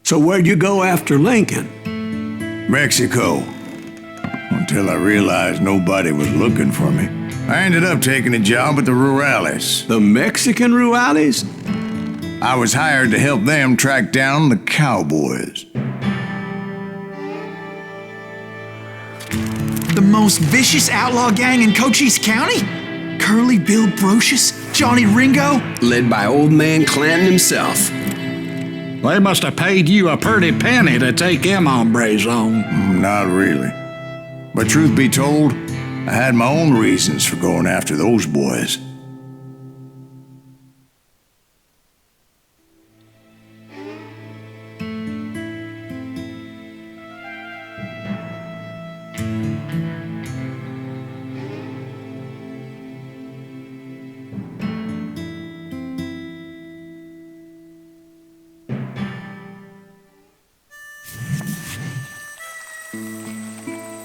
So where'd you go after Lincoln? Mexico. Until I realized nobody was looking for me. I ended up taking a job at the Rurales. The Mexican Rurales? I was hired to help them track down the Cowboys. The most vicious outlaw gang in Cochise County? Curly Bill Brocious? Johnny Ringo? Led by old man Clanton himself. They must have paid you a pretty penny to take them hombres on. Not really. But truth be told, I had my own reasons for going after those boys.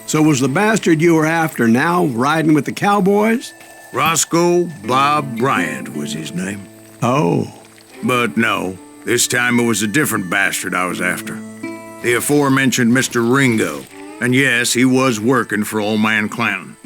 So was the bastard you were after now riding with the Cowboys? Roscoe Bob Bryant was his name. Oh. But no, this time it was a different bastard I was after. The aforementioned Mr. Ringo. And yes, he was working for old man Clanton.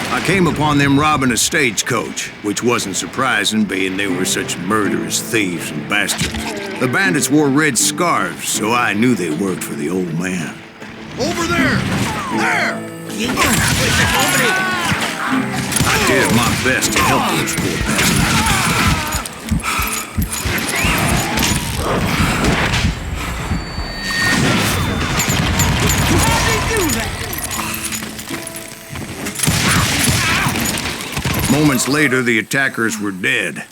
I came upon them robbing a stagecoach, which wasn't surprising, being they were such murderous thieves and bastards. The bandits wore red scarves, so I knew they worked for the old man. Over there! There! I did my best to help those poor bastards. Moments later, the attackers were dead,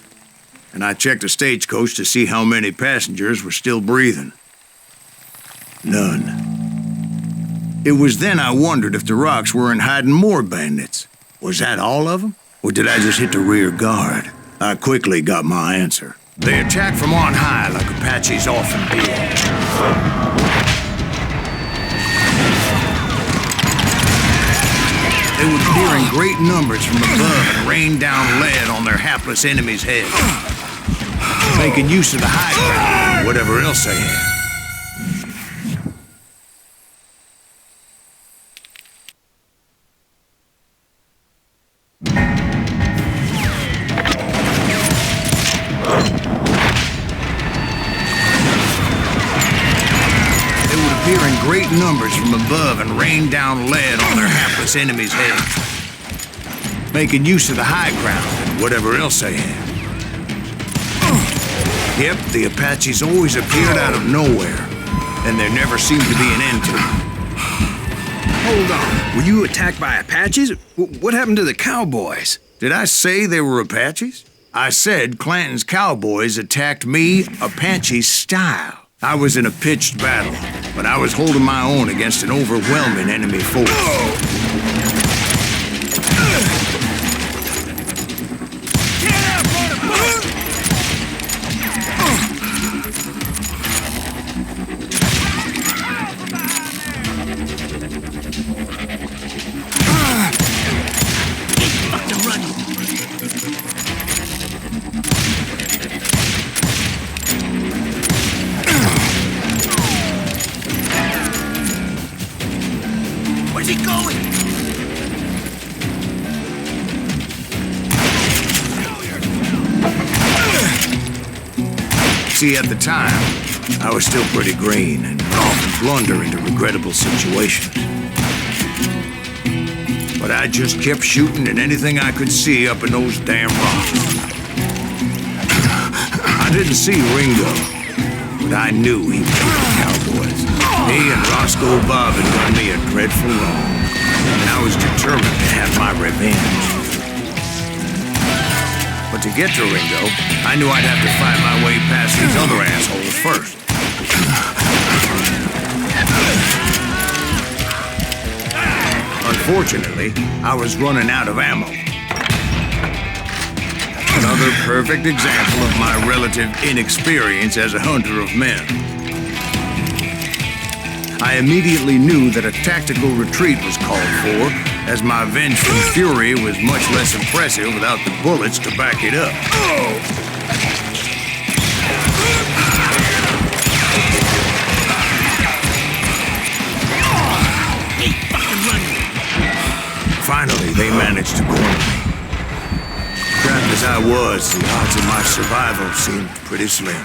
and I checked the stagecoach to see how many passengers were still breathing. None. It was then I wondered if the rocks weren't hiding more bandits. Was that all of them? Or did I just hit the rear guard? I quickly got my answer. They attacked from on high like Apaches often do. They would appear in great numbers from above and rain down lead on their hapless enemies' heads, making use of the high ground and whatever else they had. In great numbers from above and rain down lead on their hapless enemies' heads, making use of the high ground and whatever else they had. Yep, the Apaches always appeared out of nowhere, and there never seemed to be an end to them. Hold on. Were you attacked by Apaches? What happened to the Cowboys? Did I say they were Apaches? I said Clanton's Cowboys attacked me Apache style. I was in a pitched battle, but I was holding my own against an overwhelming enemy force. Where's he going? See, at the time, I was still pretty green and often blunder into regrettable situations. But I just kept shooting at anything I could see up in those damn rocks. I didn't see Ringo, but I knew he was with the Cowboys. He and Roscoe Bob had done me a dreadful wrong, and I was determined to have my revenge. But to get to Ringo, I knew I'd have to fight my way past these other assholes first. Unfortunately, I was running out of ammo. Another perfect example of my relative inexperience as a hunter of men. I immediately knew that a tactical retreat was called for, as my vengeful fury was much less impressive without the bullets to back it up. Finally, they managed to corner me. Trapped as I was, the odds of my survival seemed pretty slim.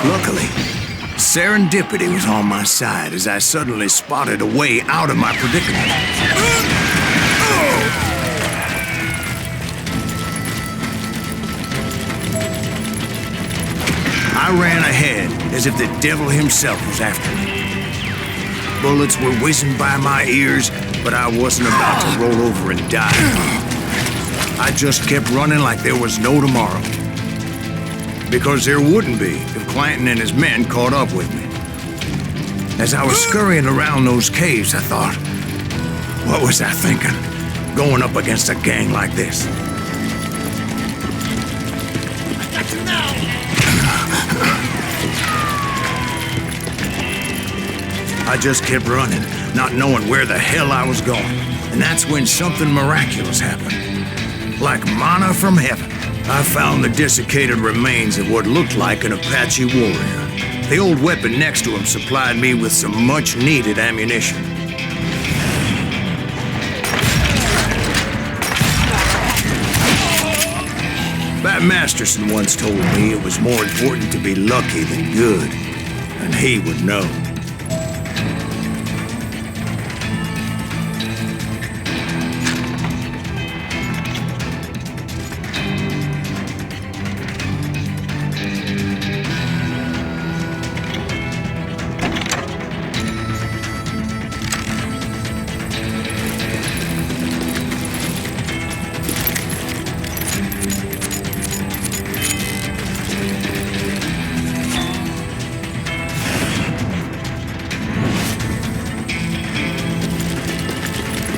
Luckily, serendipity was on my side as I suddenly spotted a way out of my predicament. I ran ahead as if the devil himself was after me. Bullets were whizzing by my ears, but I wasn't about to roll over and die. I just kept running like there was no tomorrow. Because there wouldn't be if Clanton and his men caught up with me. As I was scurrying around those caves, I thought, what was I thinking, going up against a gang like this? I just kept running, not knowing where the hell I was going. And that's when something miraculous happened. Like manna from heaven. I found the desiccated remains of what looked like an Apache warrior. The old weapon next to him supplied me with some much-needed ammunition. Bat Masterson once told me it was more important to be lucky than good, and he would know.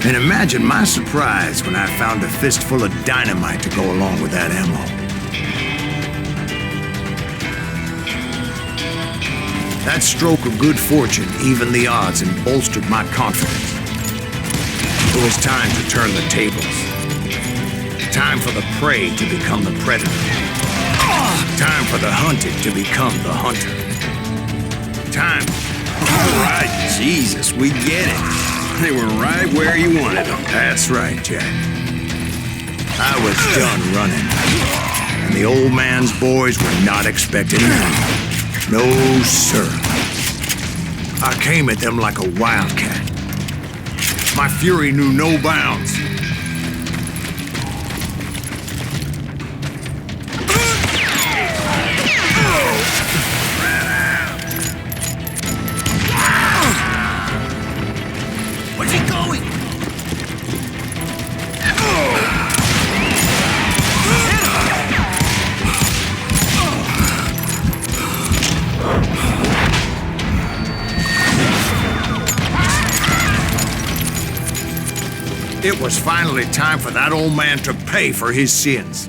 And imagine my surprise when I found a fistful of dynamite to go along with that ammo. That stroke of good fortune evened the odds and bolstered my confidence. It was time to turn the tables. Time for the prey to become the predator. Time for the hunted to become the hunter. Time. All right, Jesus, we get it. They were right where you wanted them. That's right, Jack. I was done running. And the old man's boys were not expecting me. No, sir. I came at them like a wildcat. My fury knew no bounds. Where's he going? It was finally time for that old man to pay for his sins.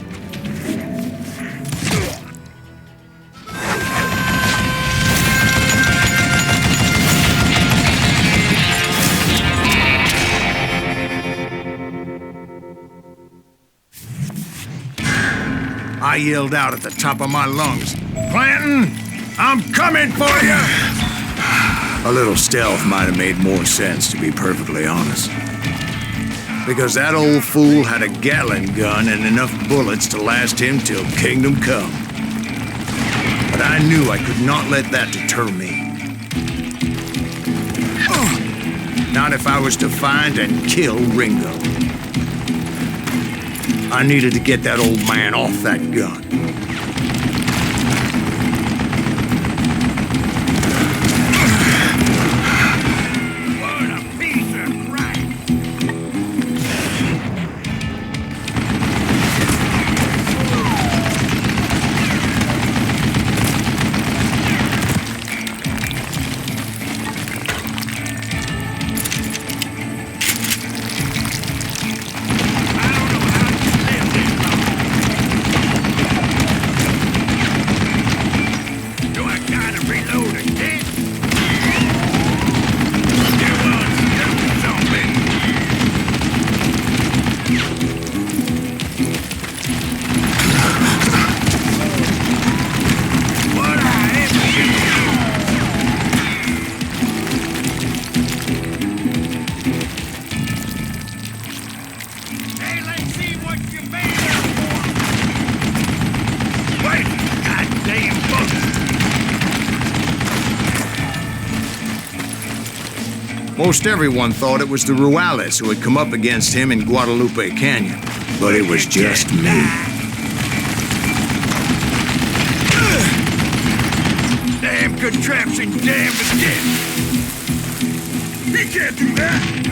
I yelled out at the top of my lungs, "Clanton, I'm coming for you!" A little stealth might have made more sense, to be perfectly honest. Because that old fool had a Gatling gun and enough bullets to last him till kingdom come. But I knew I could not let that deter me. Not if I was to find and kill Ringo. I needed to get that old man off that gun. Most everyone thought it was the Ruales who had come up against him in Guadalupe Canyon, but it was just me. Damn contraption, damn again. He can't do that.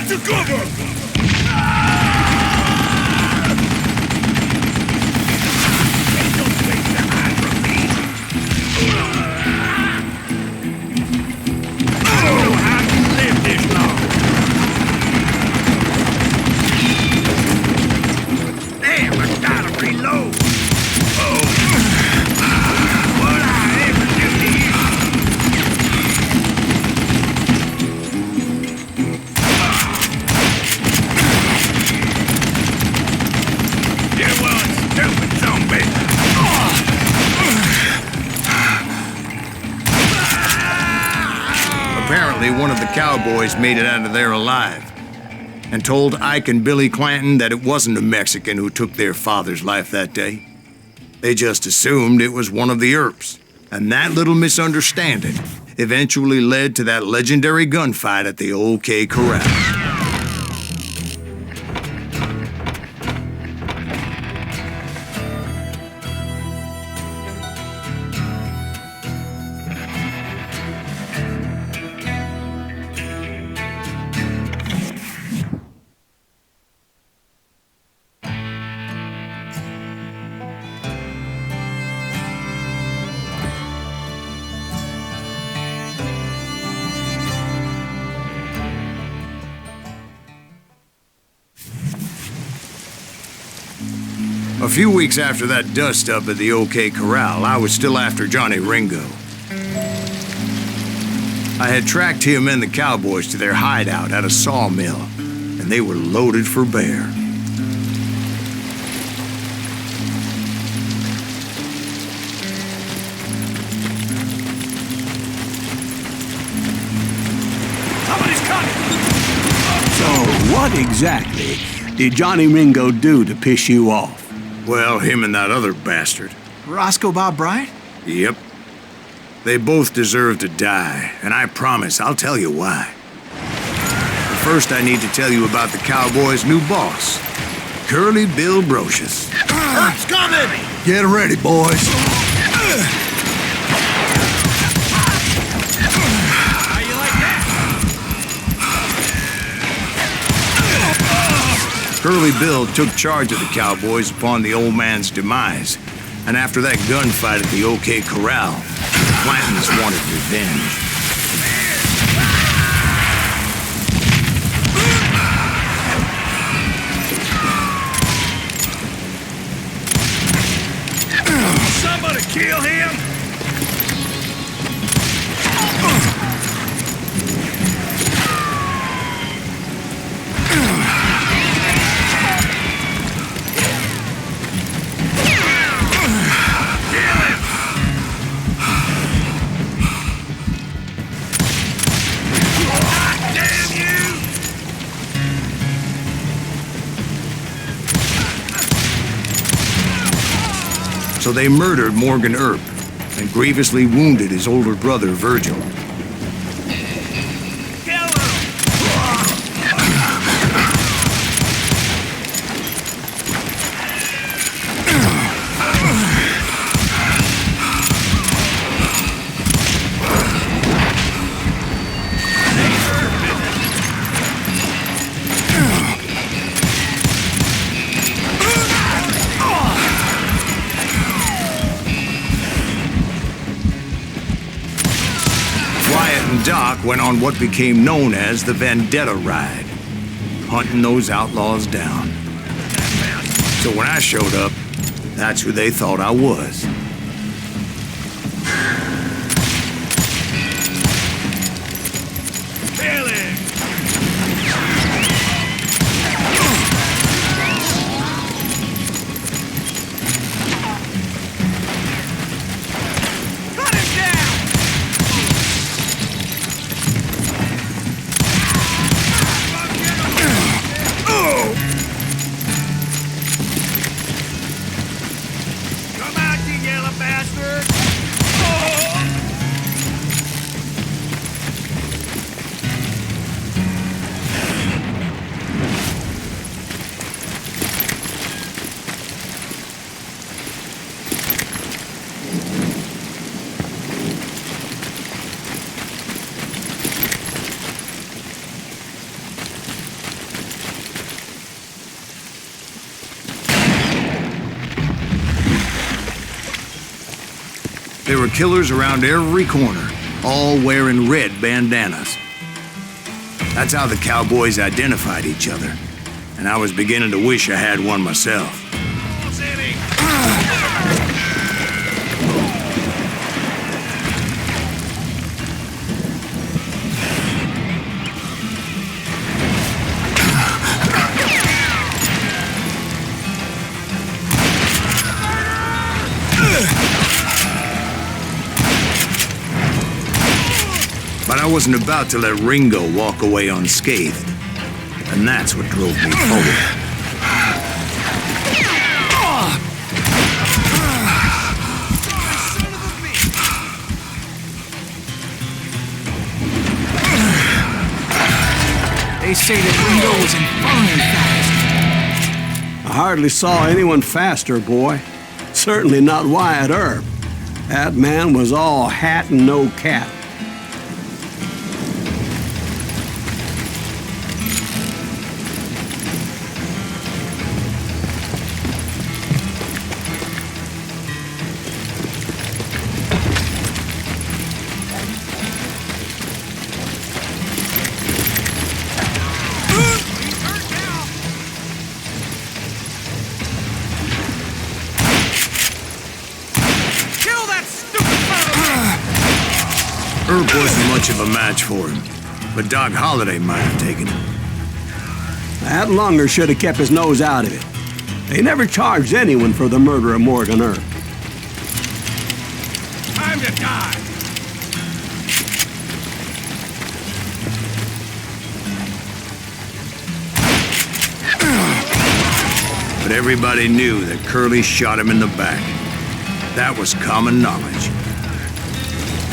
To cover! One of the Cowboys made it out of there alive and told Ike and Billy Clanton that it wasn't a Mexican who took their father's life that day. They just assumed it was one of the Earps, and that little misunderstanding eventually led to that legendary gunfight at the OK Corral. A few weeks after that dust-up at the OK Corral, I was still after Johnny Ringo. I had tracked him and the Cowboys to their hideout at a sawmill, and they were loaded for bear. Somebody's coming! So, what exactly did Johnny Ringo do to piss you off? Well, him and that other bastard. Roscoe Bob Bryant? Yep. They both deserve to die, and I promise I'll tell you why. But first, I need to tell you about the Cowboys' new boss, Curly Bill Brocious. It's coming! Get ready, boys. How you like that? Curly Bill took charge of the Cowboys upon the old man's demise, and after that gunfight at the OK Corral, the Clantons wanted revenge. Somebody kill him! So they murdered Morgan Earp and grievously wounded his older brother, Virgil. Doc went on what became known as the Vendetta Ride, hunting those outlaws down. So when I showed up, that's who they thought I was. Kill him! Cut him down! Come out, you yellow bastard! There were killers around every corner, all wearing red bandanas. That's how the Cowboys identified each other, and I was beginning to wish I had one myself. But I wasn't about to let Ringo walk away unscathed. And that's what drove me forward. They say that Ringo was infernally fast. I hardly saw anyone faster, boy. Certainly not Wyatt Earp. That man was all hat and no cap. Earp wasn't much of a match for him, but Doc Holliday might have taken him. That Lunger should have kept his nose out of it. They never charged anyone for the murder of Morgan Earp. Time to die! But everybody knew that Curly shot him in the back. That was common knowledge.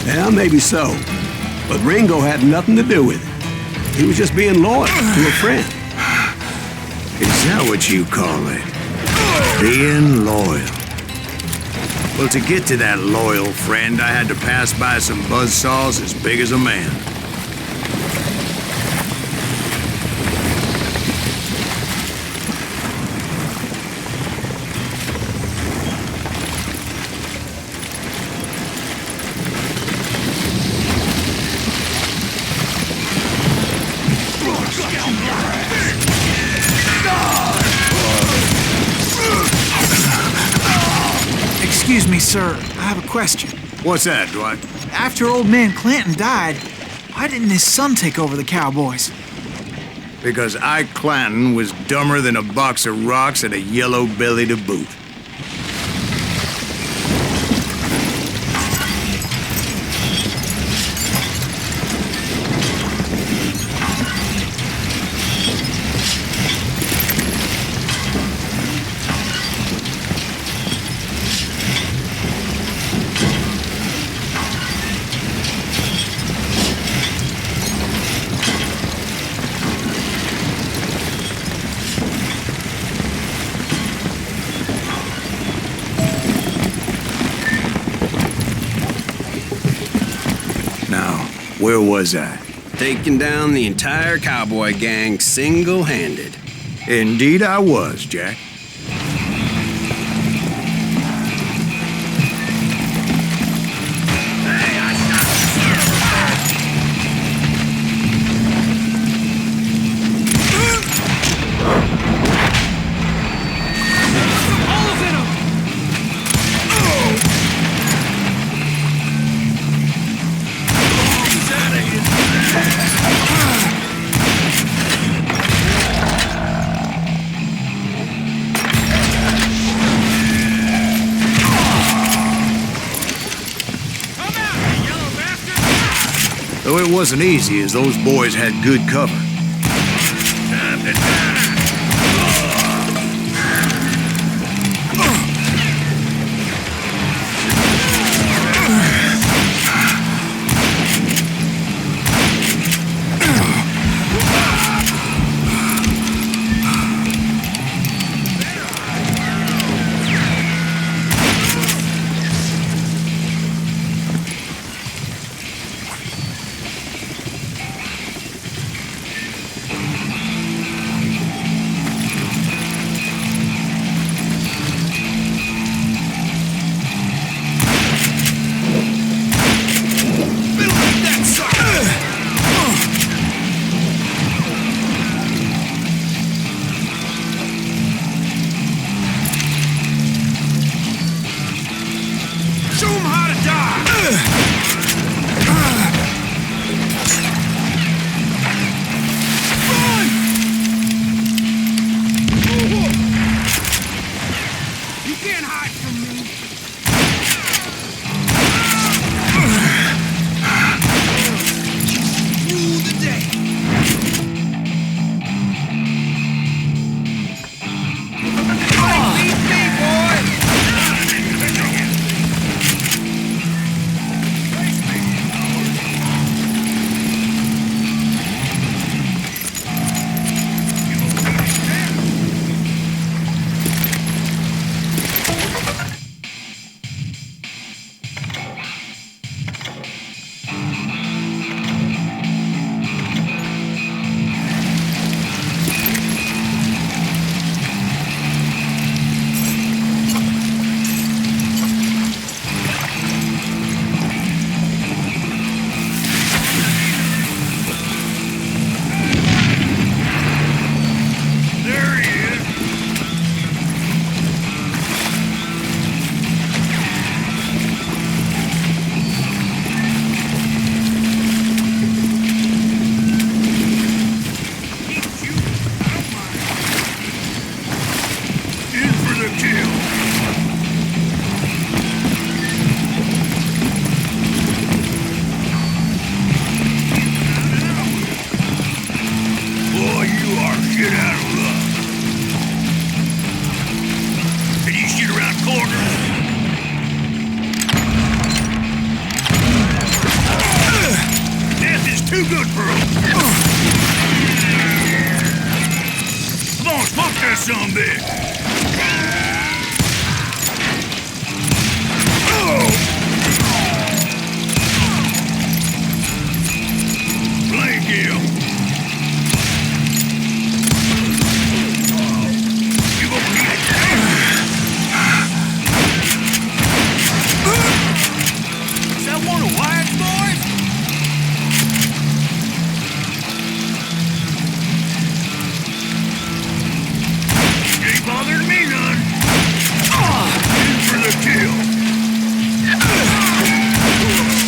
Yeah, maybe so. But Ringo had nothing to do with it. He was just being loyal to a friend. Is that what you call it? Being loyal. Well, to get to that loyal friend, I had to pass by some buzzsaws as big as a man. Excuse me, sir. I have a question. What's that, Dwight? After old man Clanton died, why didn't his son take over the Cowboys? Because Ike Clanton was dumber than a box of rocks and a yellow belly to boot. Where was I? Taking down the entire cowboy gang single-handed. Indeed I was, Jack. Though it wasn't easy, as those boys had good cover. Too good for him. Come on, smoke that sumbitch. Blame you. You gonna need it. Is that one of Wyatt's boys? Bothered me none. In for the kill.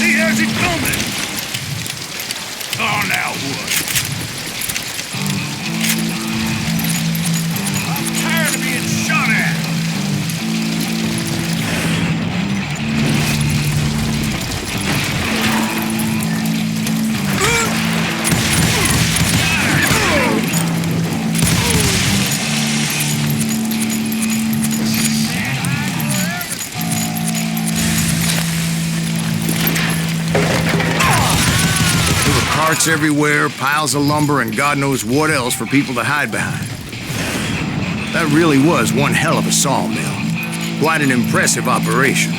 He has it coming. Oh, now what? I'm tired of being shot at. Carts everywhere, piles of lumber, and God knows what else for people to hide behind. That really was one hell of a sawmill. Quite an impressive operation.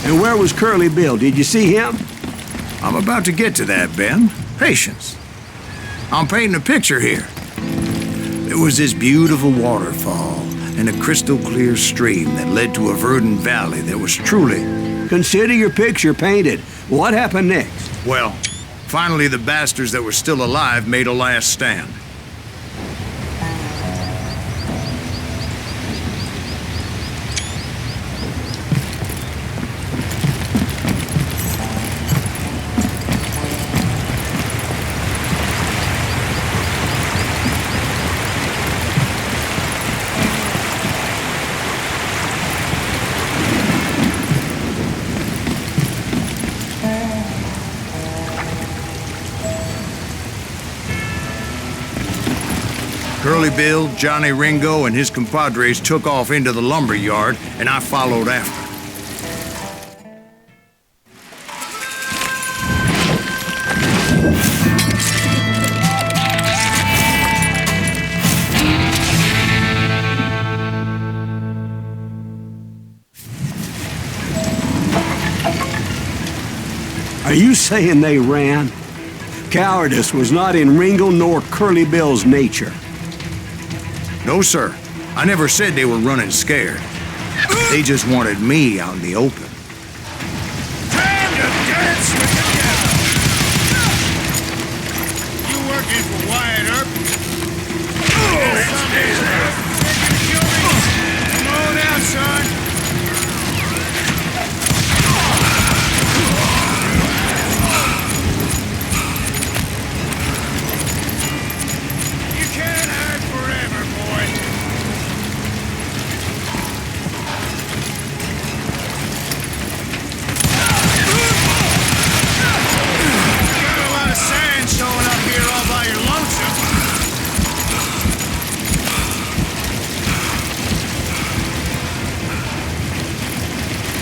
And where was Curly Bill? Did you see him? I'm about to get to that, Ben. Patience. I'm painting a picture here. There was this beautiful waterfall and a crystal clear stream that led to a verdant valley that was truly... Consider your picture painted. What happened next? Well, finally the bastards that were still alive made a last stand. Curly Bill, Johnny Ringo, and his compadres took off into the lumber yard, and I followed after. Are you saying they ran? Cowardice was not in Ringo nor Curly Bill's nature. No, sir. I never said they were running scared. They just wanted me out in the open. Time to dance with the devil! You working for Wyatt Earp? Come on out, son! You can't hide forever, boy. Got a lot of sand showing up here all by your lonesome.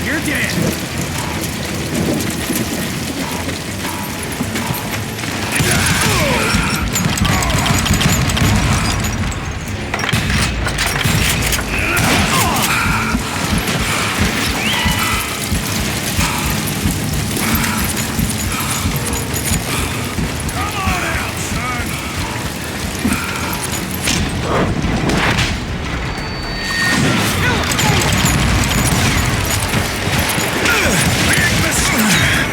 You're dead. Come on out, son. Big mistake.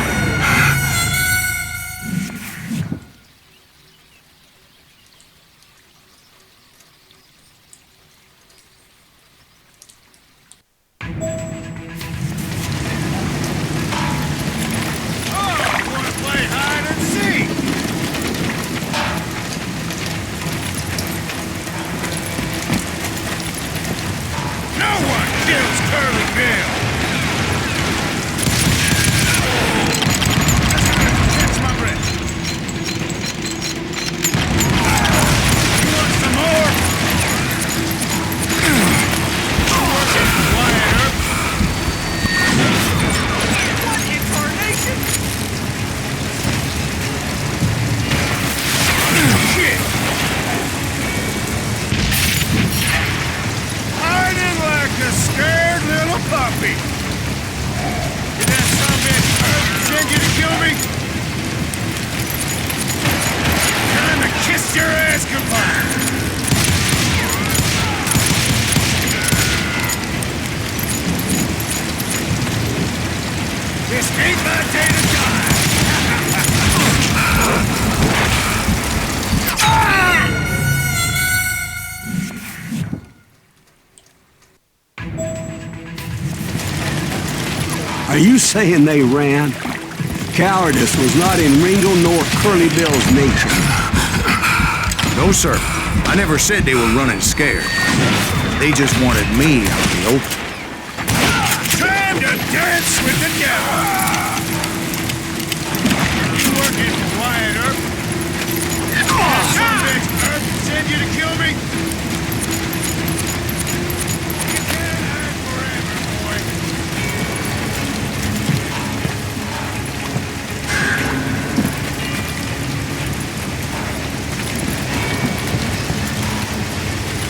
Oh, you wanna play hide and seek? No one kills Curly Bill. Catch my breath. You want some more? Working for Wyatt Earp. What incarnation? Shit. Hiding like a scared little puppy. Did that son of a bitch send you to kill me? Time to kiss your ass goodbye. This ain't my day to die. Are you saying they ran? Cowardice was not in Ringo nor Curly Bill's nature. No, sir. I never said they were running scared. They just wanted me out in the open. Time to dance with the devil. You working for Wyatt Earp? Some bitch Earp send you to kill me? You can't hide forever, boy.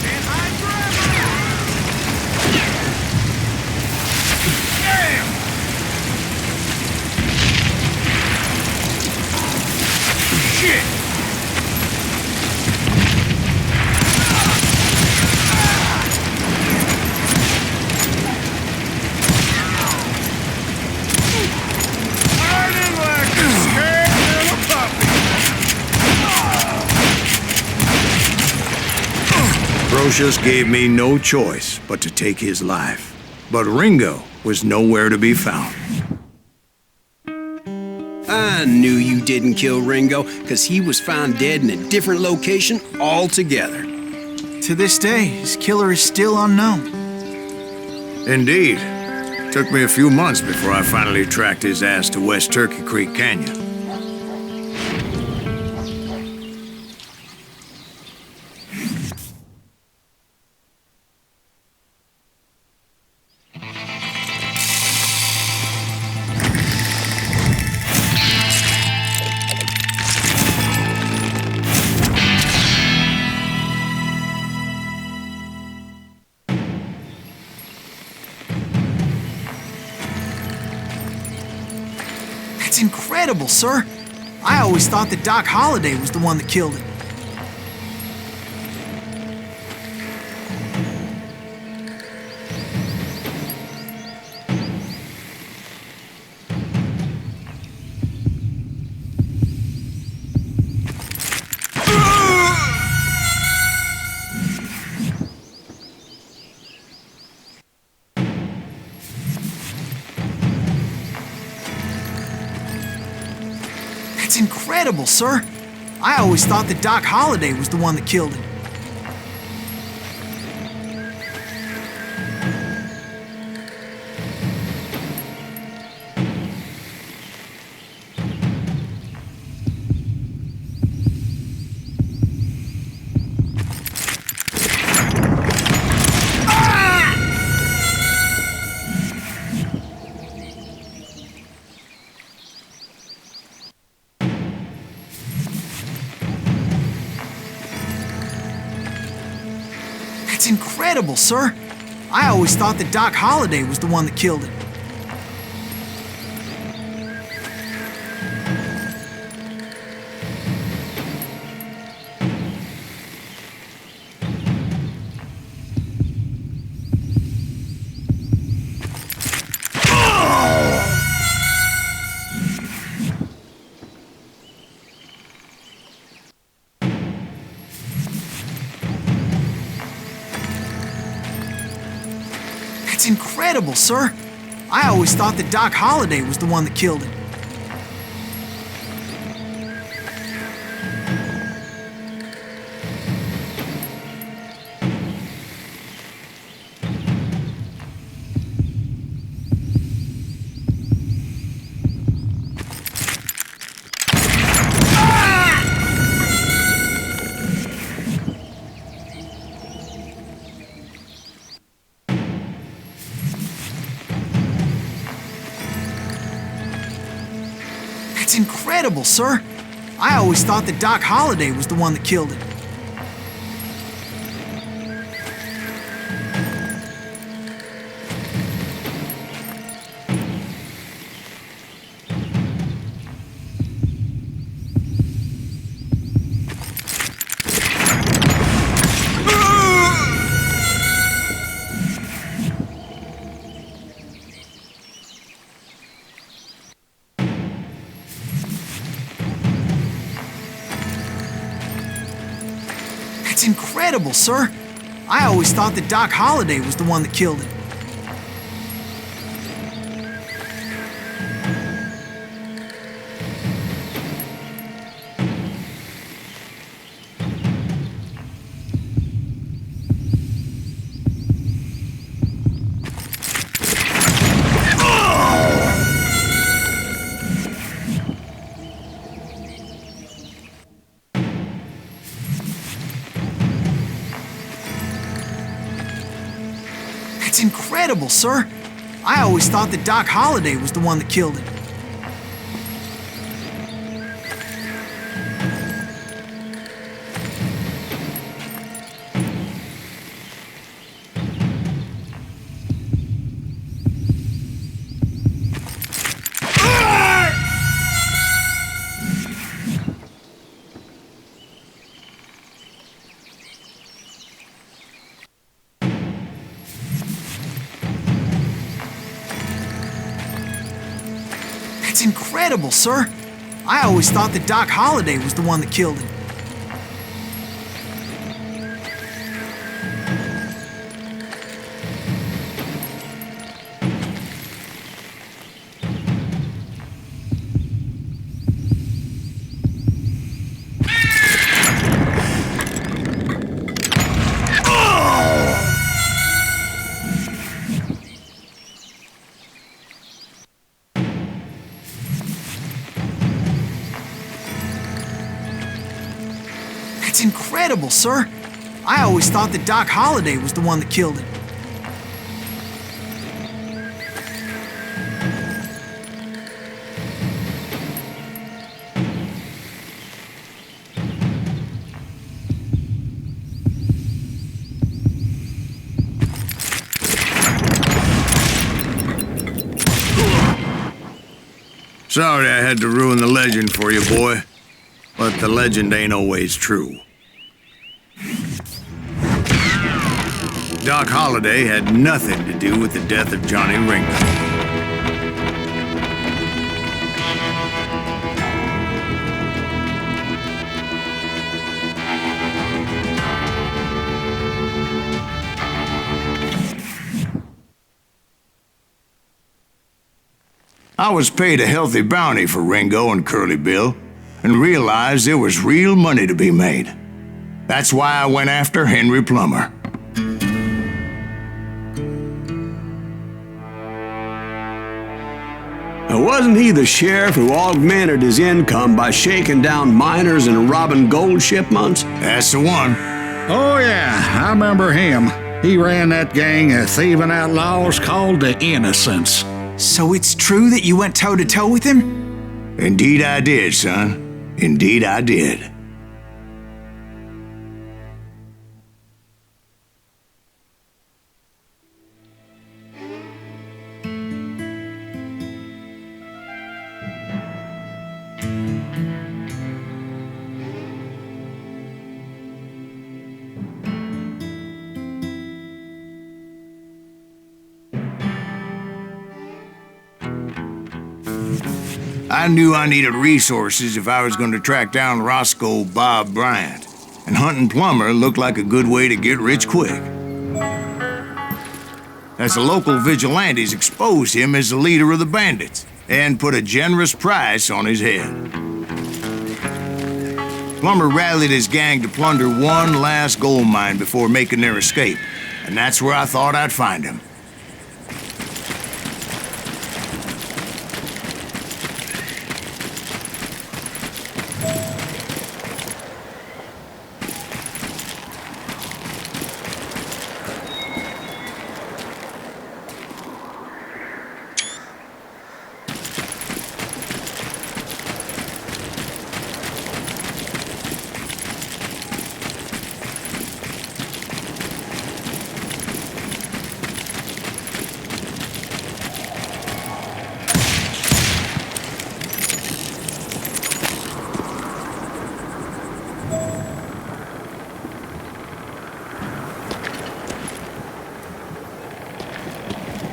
Can't hide forever. Damn! Brocious gave me no choice but to take his life. But Ringo was nowhere to be found. I knew you didn't kill Ringo, because he was found dead in a different location altogether. To this day, his killer is still unknown. Indeed. Took me a few months before I finally tracked his ass to West Turkey Creek Canyon. That's incredible, sir. I always thought that Doc Holliday was the one that killed him. That's incredible, sir. I always thought that Doc Holliday was the one that killed him. That's incredible, sir. I always thought that Doc Holliday was the one that killed him. That's incredible, sir. I always thought that Doc Holliday was the one that killed him. That's incredible, sir. I always thought that Doc Holliday was the one that killed him. That's incredible, sir. I always thought that Doc Holliday was the one that killed him. That's incredible, sir. I always thought that Doc Holliday was the one that killed him. That's incredible, sir. I always thought that Doc Holliday was the one that killed him. That's incredible, sir. I always thought that Doc Holliday was the one that killed him. Sorry I had to ruin the legend for you, boy. But the legend ain't always true. Doc Holliday had nothing to do with the death of Johnny Ringo. I was paid a healthy bounty for Ringo and Curly Bill, and realized there was real money to be made. That's why I went after Henry Plummer. Wasn't he the sheriff who augmented his income by shaking down miners and robbing gold shipments? That's the one. Oh, yeah, I remember him. He ran that gang of thieving outlaws called the Innocents. So it's true that you went toe-to-toe with him? Indeed I did, son. Indeed I did. I knew I needed resources if I was going to track down Roscoe Bob Bryant, and hunting Plummer looked like a good way to get rich quick. As the local vigilantes exposed him as the leader of the bandits, and put a generous price on his head. Plummer rallied his gang to plunder one last gold mine before making their escape, and that's where I thought I'd find him.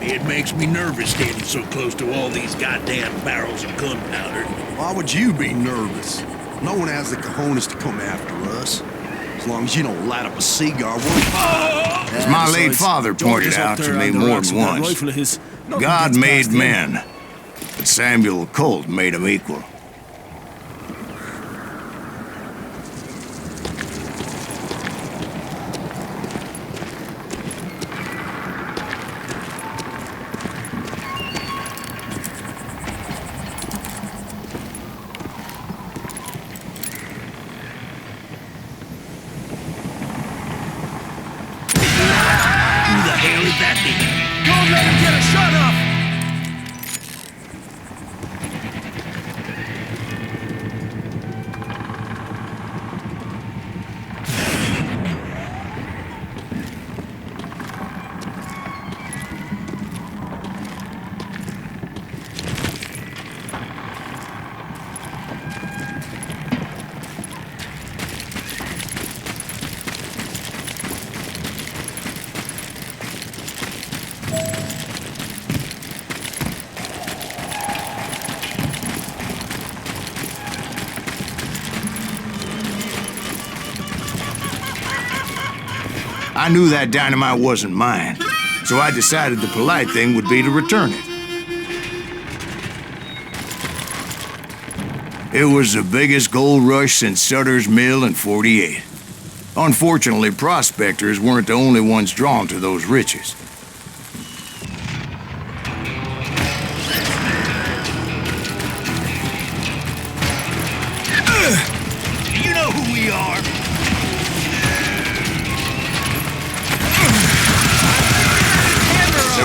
It makes me nervous standing so close to all these goddamn barrels of gunpowder. Why would you be nervous? No one has the cojones to come after us. As long as you don't light up a cigar, we're fine. As my late father pointed out to me more than once, God made men, but Samuel Colt made them equal. Don't let him get a shot off! I knew that dynamite wasn't mine, so I decided the polite thing would be to return it. It was the biggest gold rush since Sutter's Mill in '48. Unfortunately, prospectors weren't the only ones drawn to those riches. You know who we are.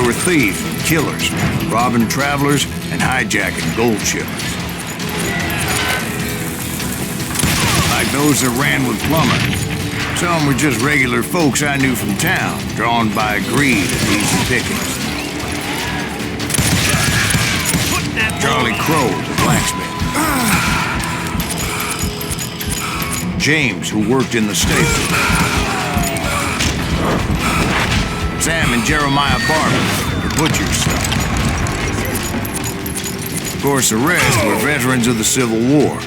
there were thieves and killers, robbing travelers and hijacking gold shipments. Like those that ran with Plummer. Some were just regular folks I knew from town, drawn by greed and easy pickings. Charlie Crow, the blacksmith. James, who worked in the stable. Sam and Jeremiah Barber, the butcher's son. Of course, the rest were veterans of the Civil War.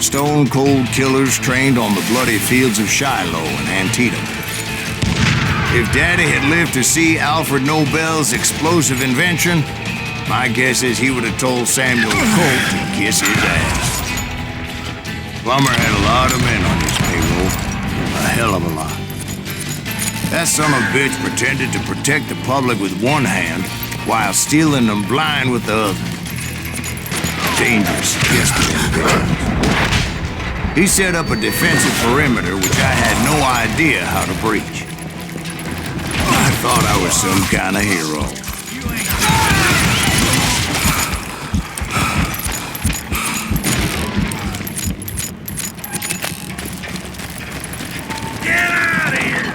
Stone-cold killers trained on the bloody fields of Shiloh and Antietam. If Daddy had lived to see Alfred Nobel's explosive invention, my guess is he would have told Samuel Colt to kiss his ass. Plummer had a lot of men on his payroll. A hell of a lot. That son of a bitch pretended to protect the public with one hand while stealing them blind with the other. Dangerous, yes. He set up a defensive perimeter which I had no idea how to breach. I thought I was some kind of hero. Get out of here!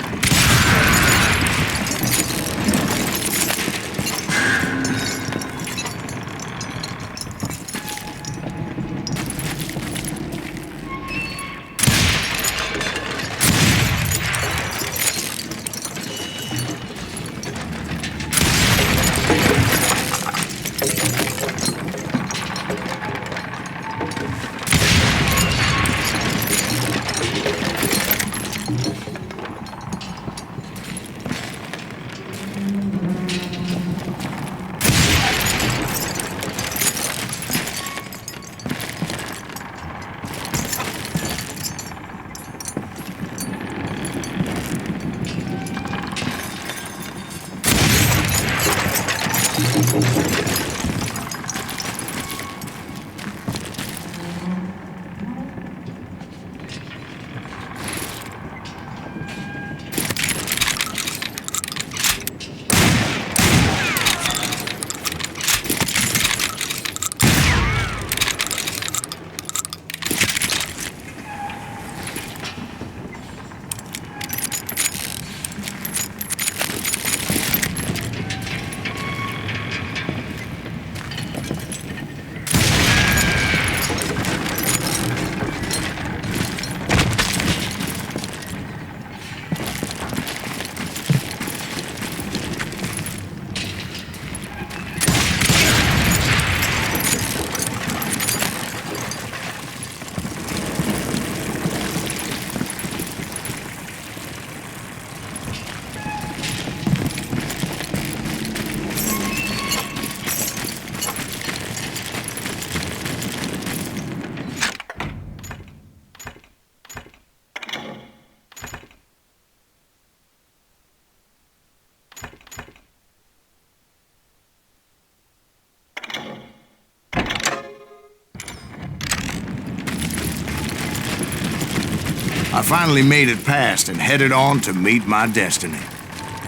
I finally made it past and headed on to meet my destiny.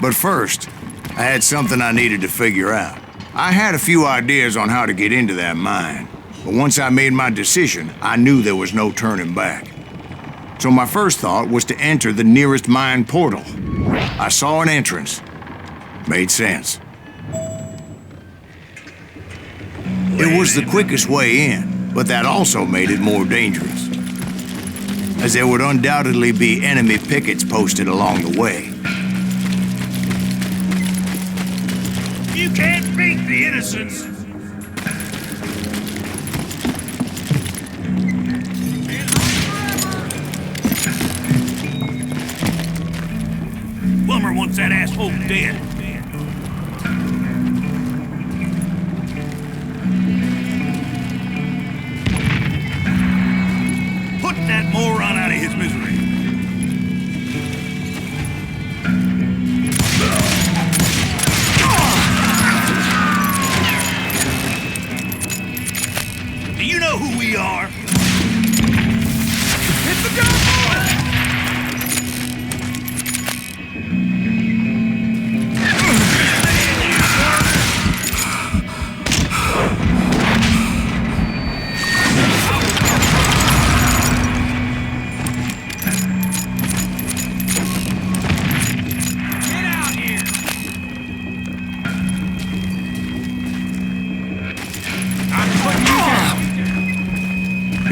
But first, I had something I needed to figure out. I had a few ideas on how to get into that mine, but once I made my decision, I knew there was no turning back. So my first thought was to enter the nearest mine portal. I saw an entrance. Made sense. It was the quickest way in, but that also made it more dangerous, as there would undoubtedly be enemy pickets posted along the way. You can't beat the innocents! Plummer wants that asshole dead. Put that moron out of his misery. Do you know who we are? It's the Cowboys!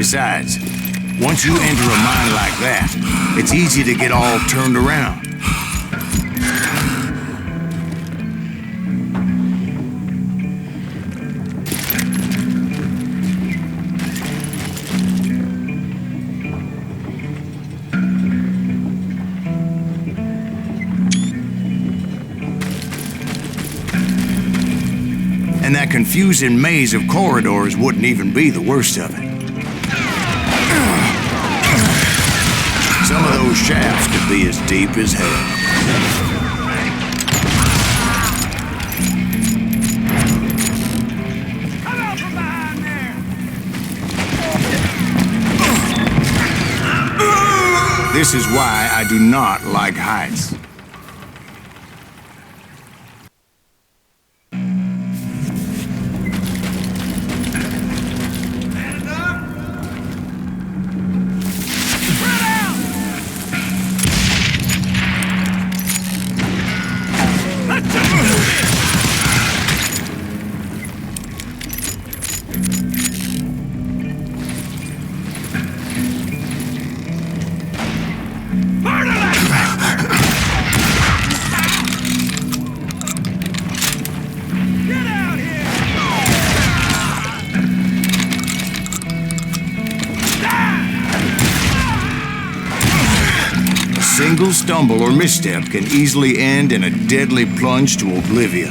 Besides, once you enter a mine like that, it's easy to get all turned around. And that confusing maze of corridors wouldn't even be the worst of it. Some of those shafts could be as deep as hell. This is why I do not like heights. Single stumble or misstep can easily end in a deadly plunge to oblivion.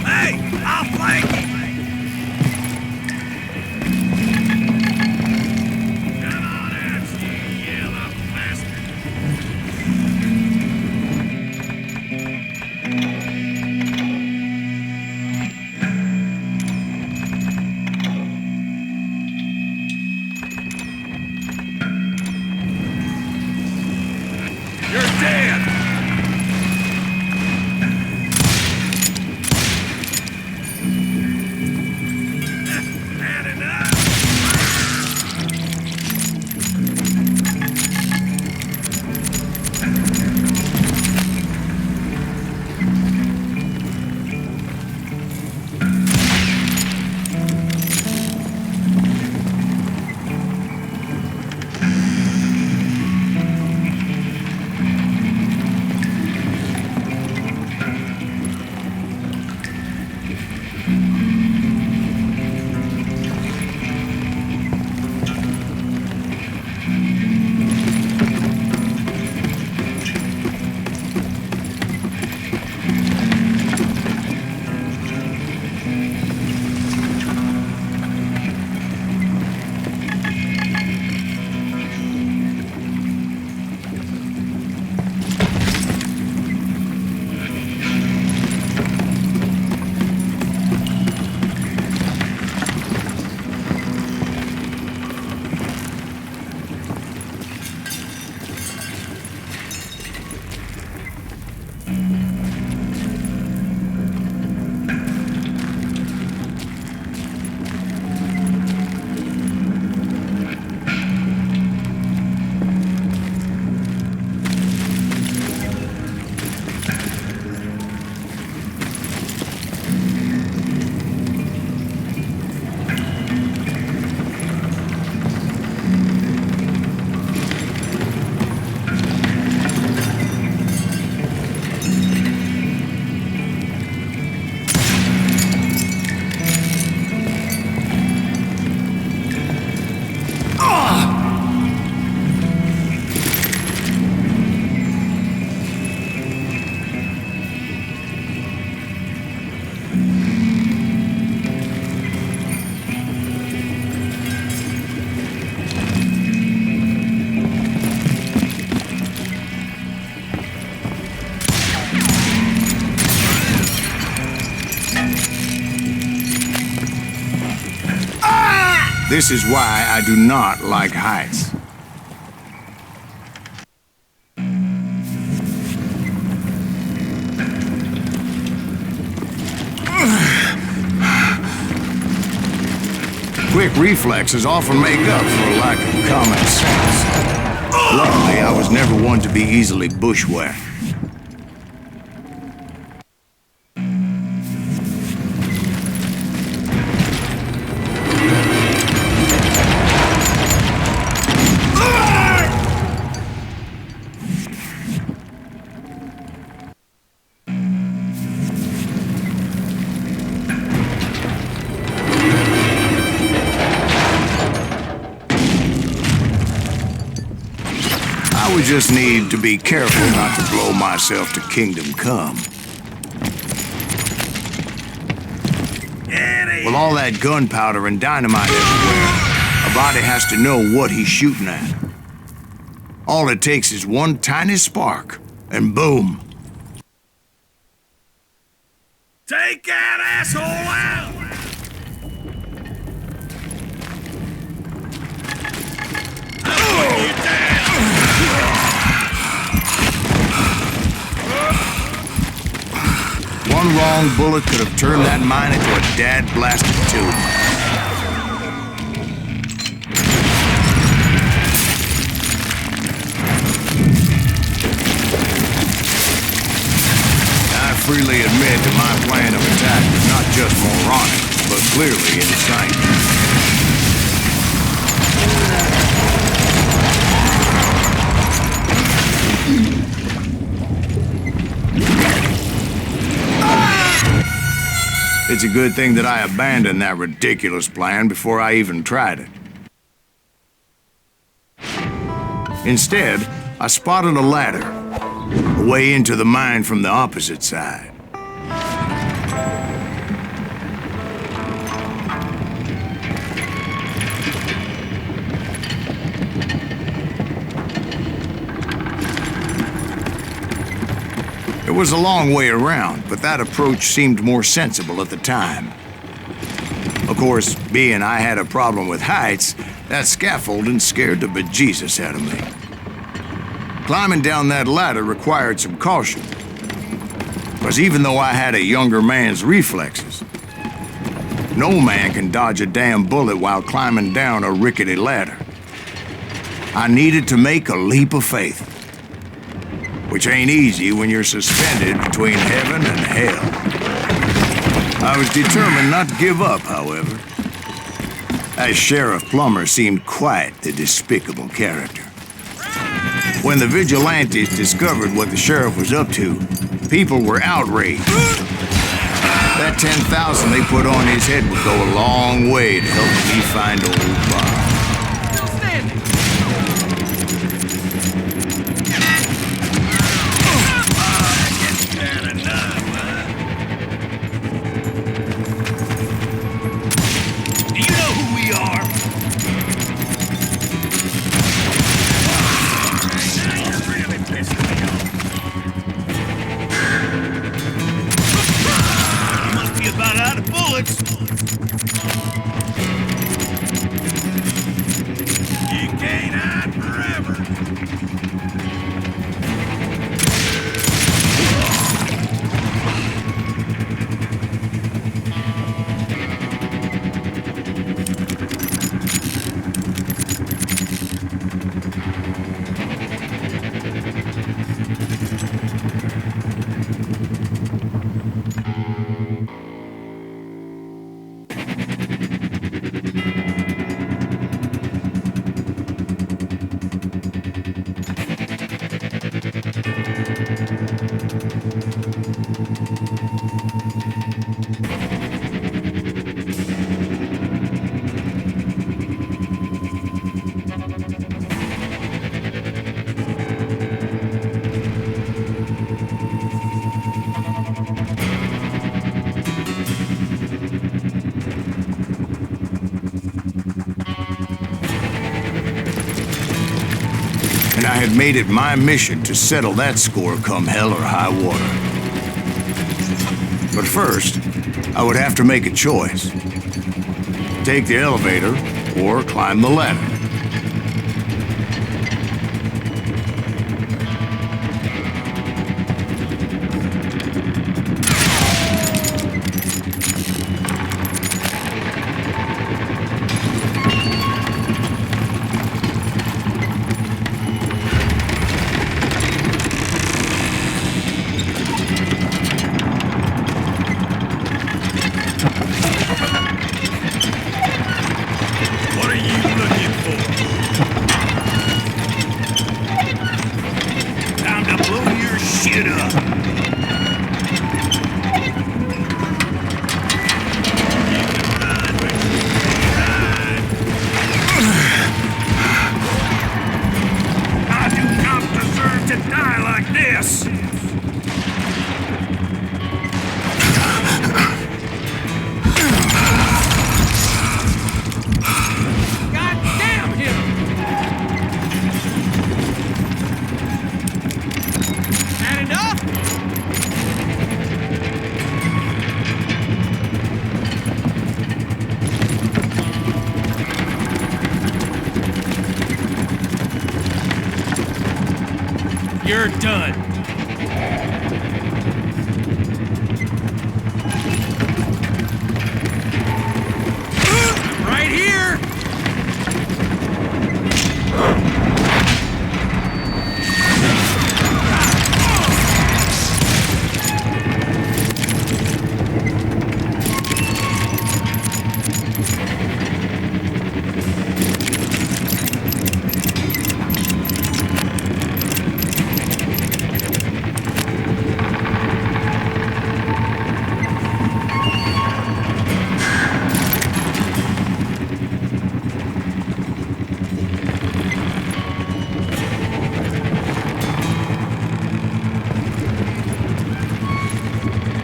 Hey, I'll flank you! Come on out, you yellow bastard! You're dead! Had enough! This is why I do not like heights. Quick reflexes often make up for a lack of common sense. Luckily, I was never one to be easily bushwhacked. I would just need to be careful not to blow myself to kingdom come. With all that gunpowder and dynamite everywhere, a body has to know what he's shooting at. All it takes is one tiny spark, and boom. Take that asshole out! One wrong bullet could have turned that mine into a dad-blasted tube. I freely admit that my plan of attack was not just moronic, but clearly insane. It's a good thing that I abandoned that ridiculous plan before I even tried it. Instead, I spotted a ladder, a way into the mine from the opposite side. It was a long way around, but that approach seemed more sensible at the time. Of course, being I had a problem with heights, that scaffolding scared the bejesus out of me. Climbing down that ladder required some caution, because even though I had a younger man's reflexes, no man can dodge a damn bullet while climbing down a rickety ladder. I needed to make a leap of faith. Which ain't easy when you're suspended between heaven and hell. I was determined not to give up, however. That Sheriff Plummer seemed quite the despicable character. When the vigilantes discovered what the sheriff was up to, people were outraged. That 10,000 they put on his head would go a long way to help me find old Bob. And I had made it my mission to settle that score come hell or high water. But first, I would have to make a choice. Take the elevator or climb the ladder. What are you looking for? this! God damn him! Had enough? You're done. Right here.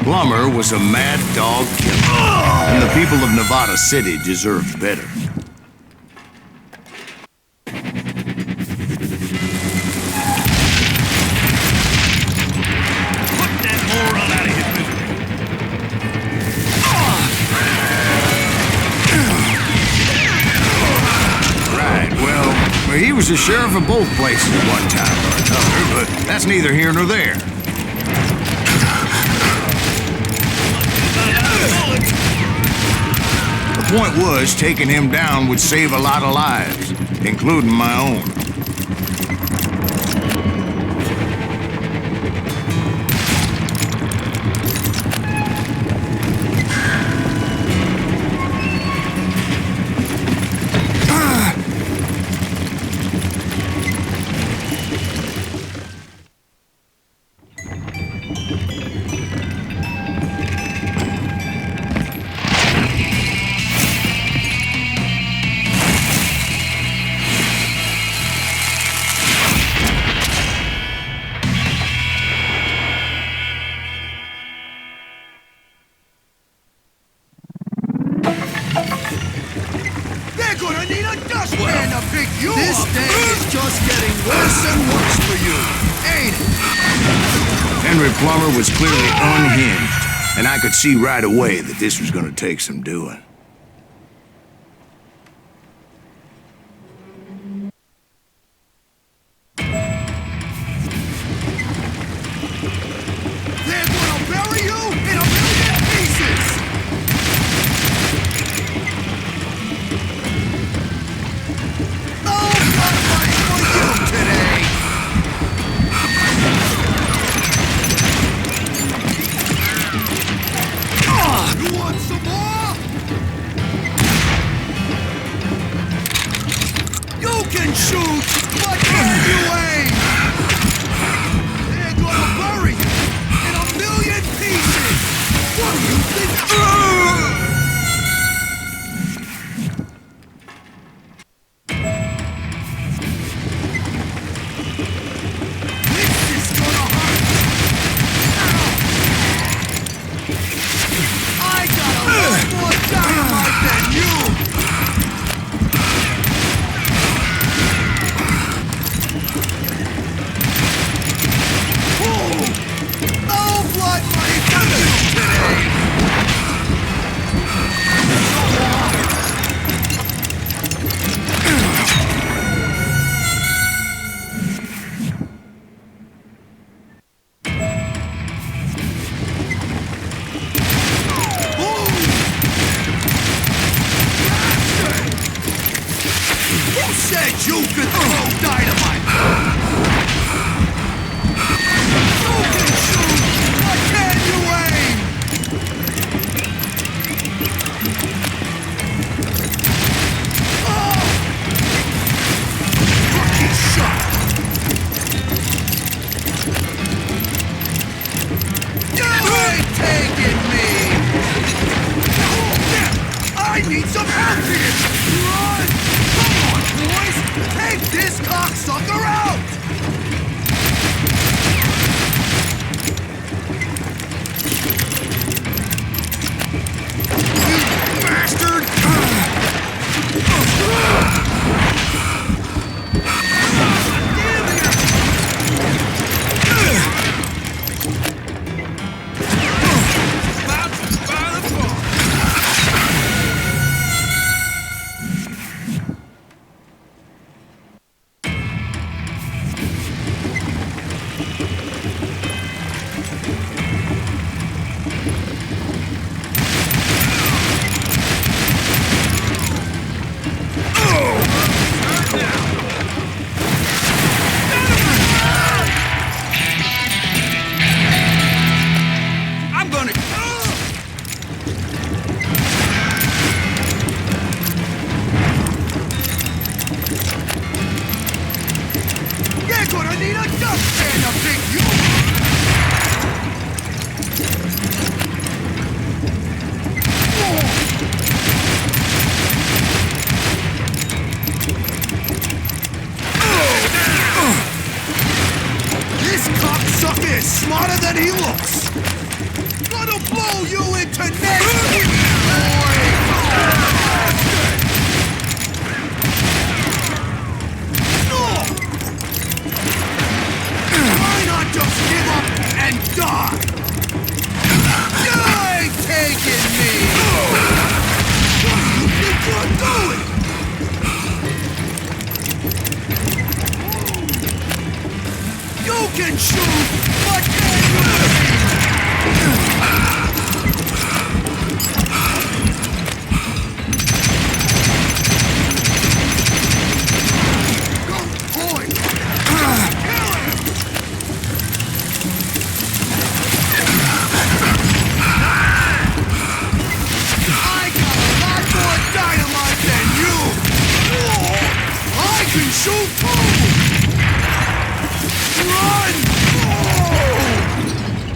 Plummer was a mad dog killer, and the people of Nevada City deserved better. Put that moron out of his misery. Right, well, he was the sheriff of both places at one time or another, but that's neither here nor there. The point was, taking him down would save a lot of lives, including my own. They're gonna need a dustpan to pick you up! This day is just getting worse and worse for you, ain't it? Henry Plummer was clearly unhinged, and I could see right away that this was gonna take some doing. They're gonna bury you in a million pieces! Oh, got a fight for you today! You want some more? You can shoot, but can you aim? They're gonna bury you in a million pieces! What do you think? gonna need a dustpan to pick you! This cocksucker is smarter than he looks! Gonna blow you into next week, boy! Why not just give up and die? You ain't taking me! What do you think you're doing? You can shoot, but can you?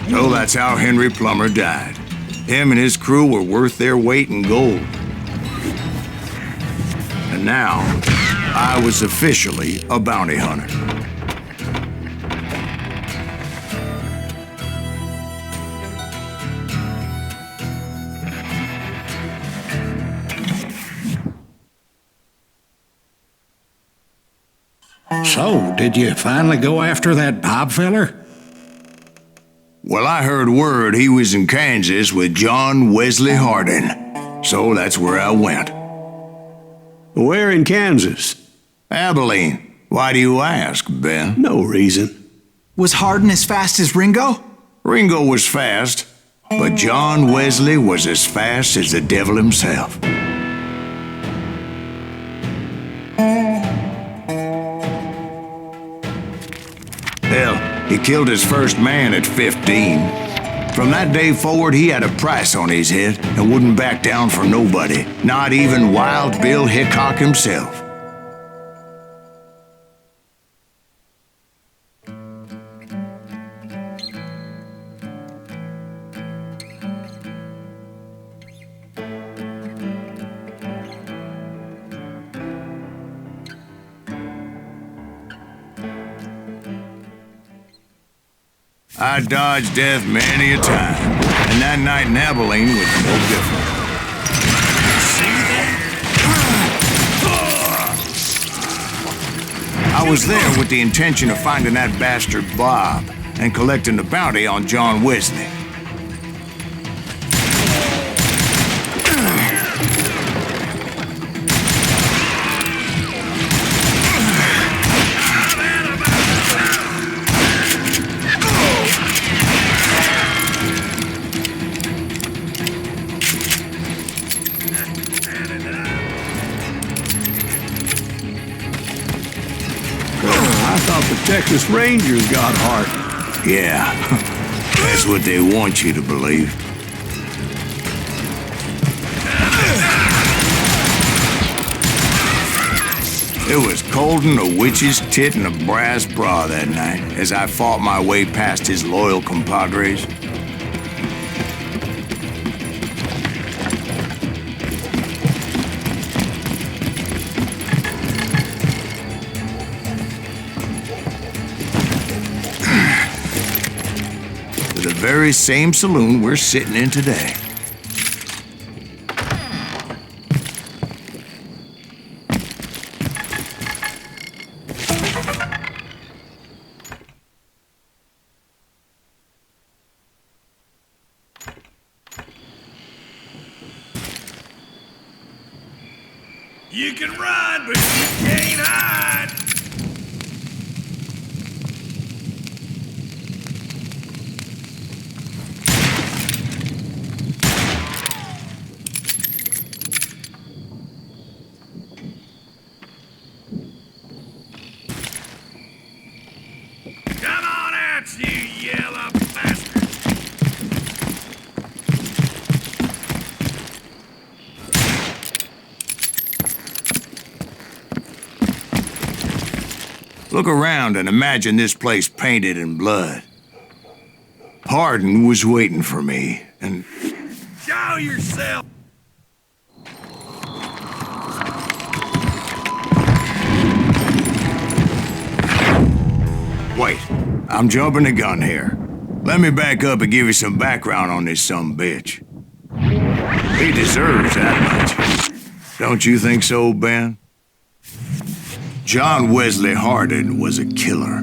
So that's how Henry Plummer died. Him and his crew were worth their weight in gold. And now, I was officially a bounty hunter. So, did you finally go after that Bob feller? Well, I heard word he was in Kansas with John Wesley Hardin. So that's where I went. Where in Kansas? Abilene. Why do you ask, Ben? No reason. Was Hardin as fast as Ringo? Ringo was fast, but John Wesley was as fast as the devil himself. Hell, he killed his first man at 15. From that day forward, he had a price on his head and wouldn't back down for nobody, not even Wild Bill Hickok himself. I dodged death many a time, and that night in Abilene was no different. I was there with the intention of finding that bastard Bob and collecting the bounty on John Wesley. Texas Rangers got heart. Yeah, that's what they want you to believe. It was cold in a witch's tit and a brass bra that night as I fought my way past his loyal compadres. The very same saloon we're sitting in today. You can run, but you can't hide. Come on out, you yellow bastard! Look around and imagine this place painted in blood. Hardin was waiting for me, and... Show yourself! Wait, I'm jumping the gun here. Let me back up and give you some background on this sumbitch. He deserves that much. Don't you think so, Ben? John Wesley Hardin was a killer.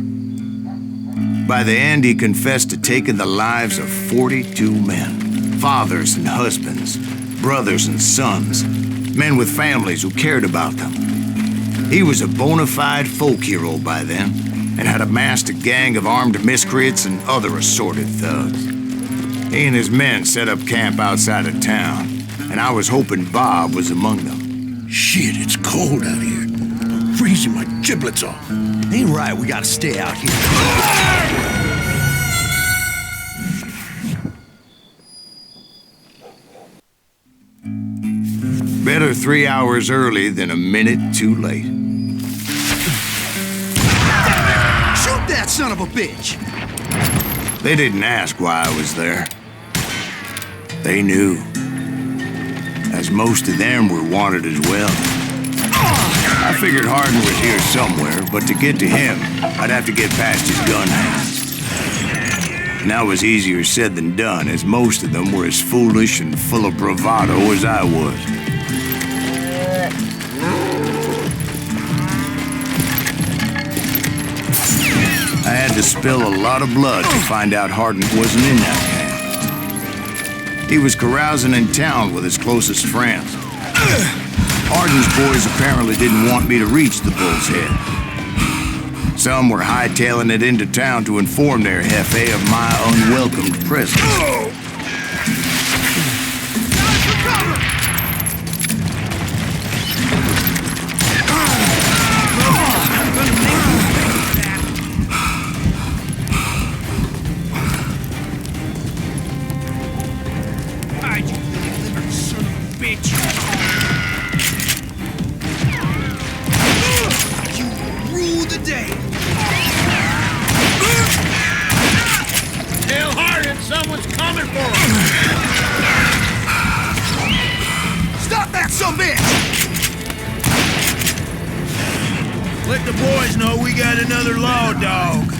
By the end, he confessed to taking the lives of 42 men. Fathers and husbands, brothers and sons, men with families who cared about them. He was a bona fide folk hero by then, and had amassed a gang of armed miscreants and other assorted thugs. He and his men set up camp outside of town, and I was hoping Bob was among them. Shit, it's cold out here. I'm freezing my giblets off. Ain't right, we gotta stay out here. Better 3 hours early than a minute too late. Shoot that son of a bitch! They didn't ask why I was there. They knew. As most of them were wanted as well. I figured Hardin was here somewhere, but to get to him, I'd have to get past his gun hands. And that was easier said than done, as most of them were as foolish and full of bravado as I was. I had to spill a lot of blood to find out Hardin wasn't in that camp. He was carousing in town with his closest friends. Hardin's boys apparently didn't want me to reach the Bull's Head. Some were hightailing it into town to inform their jefe of my unwelcomed presence. Tell Hardin someone's coming for him! Stop that sumbitch! Let the boys know we got another law dog.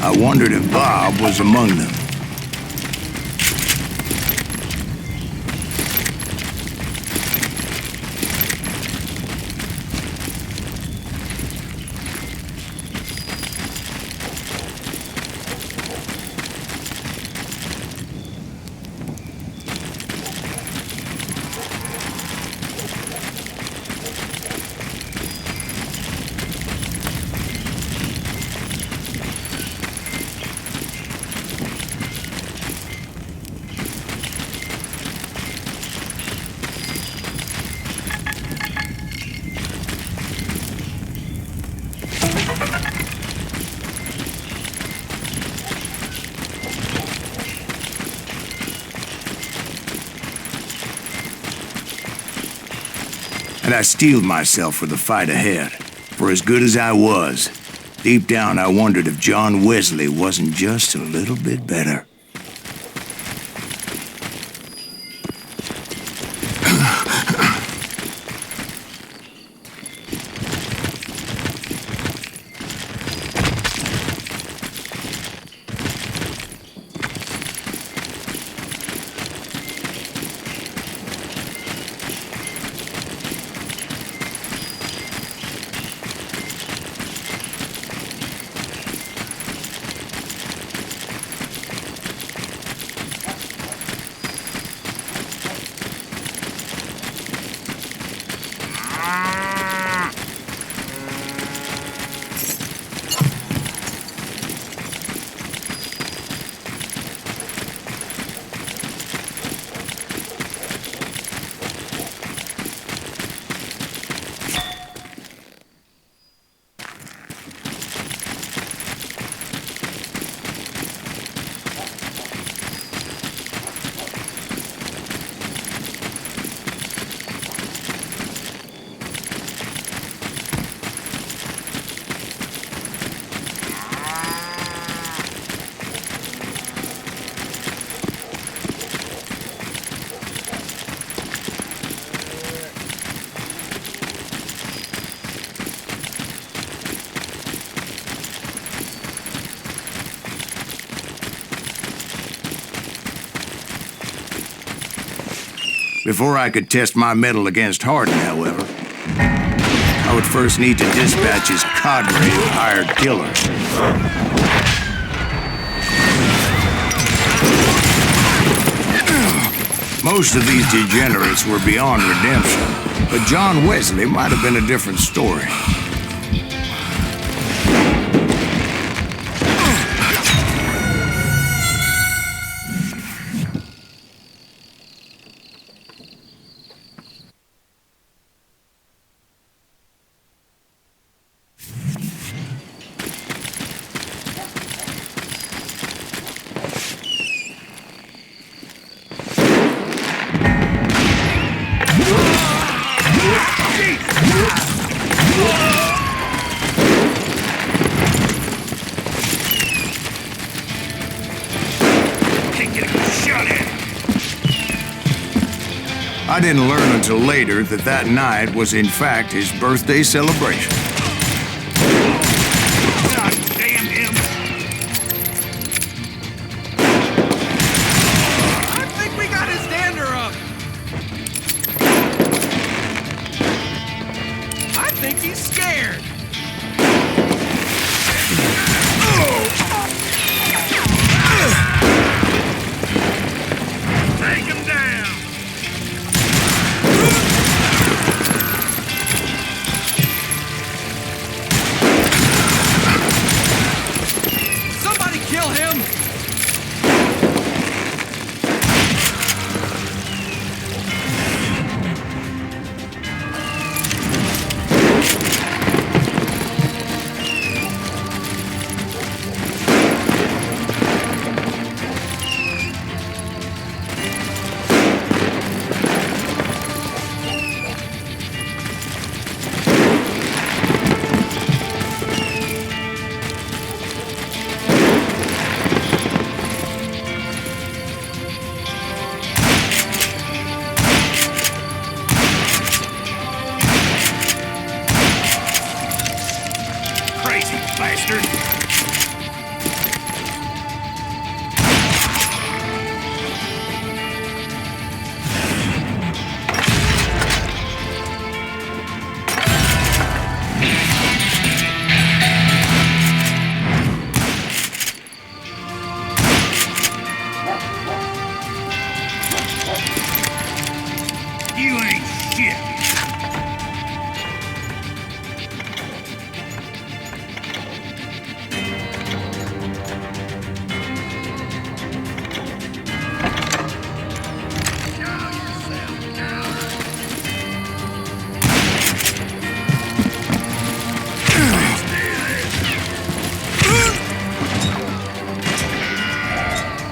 I wondered if Bob was among them. And I steeled myself for the fight ahead. For as good as I was, deep down I wondered if John Wesley wasn't just a little bit better. Before I could test my mettle against Hardin, however, I would first need to dispatch his cadre of hired killers. Most of these degenerates were beyond redemption, but John Wesley might have been a different story. I didn't learn until later that that night was in fact his birthday celebration. God damn him! I think we got his dander up. I think he's scared. Take him down! Somebody kill him. Crazy bastard! You ain't shit!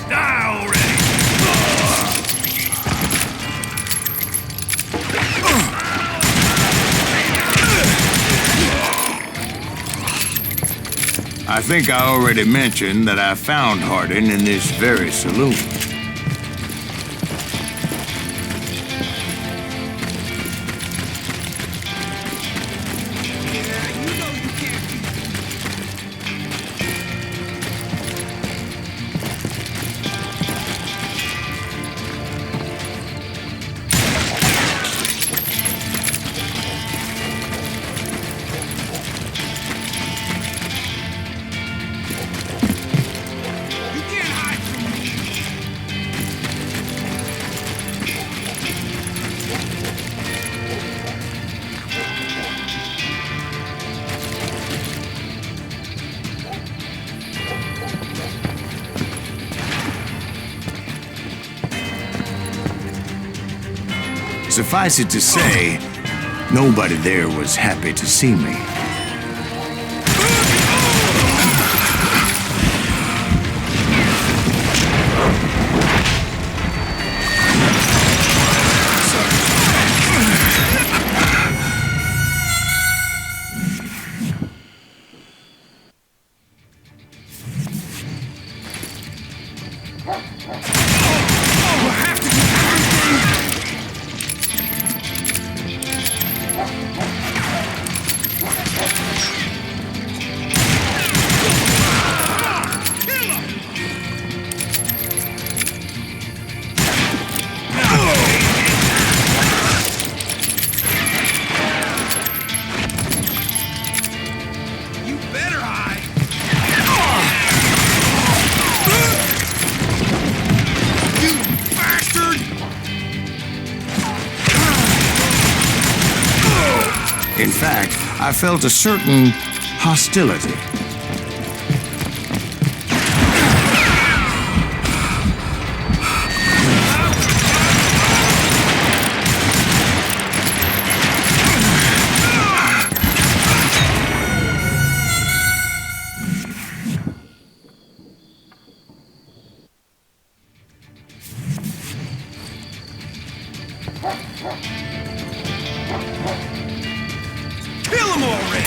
Die already! I think I already mentioned that I found Hardin in this very saloon. You can't hide from me. Suffice it to say, nobody there was happy to see me. In fact, I felt a certain hostility. Kill him already!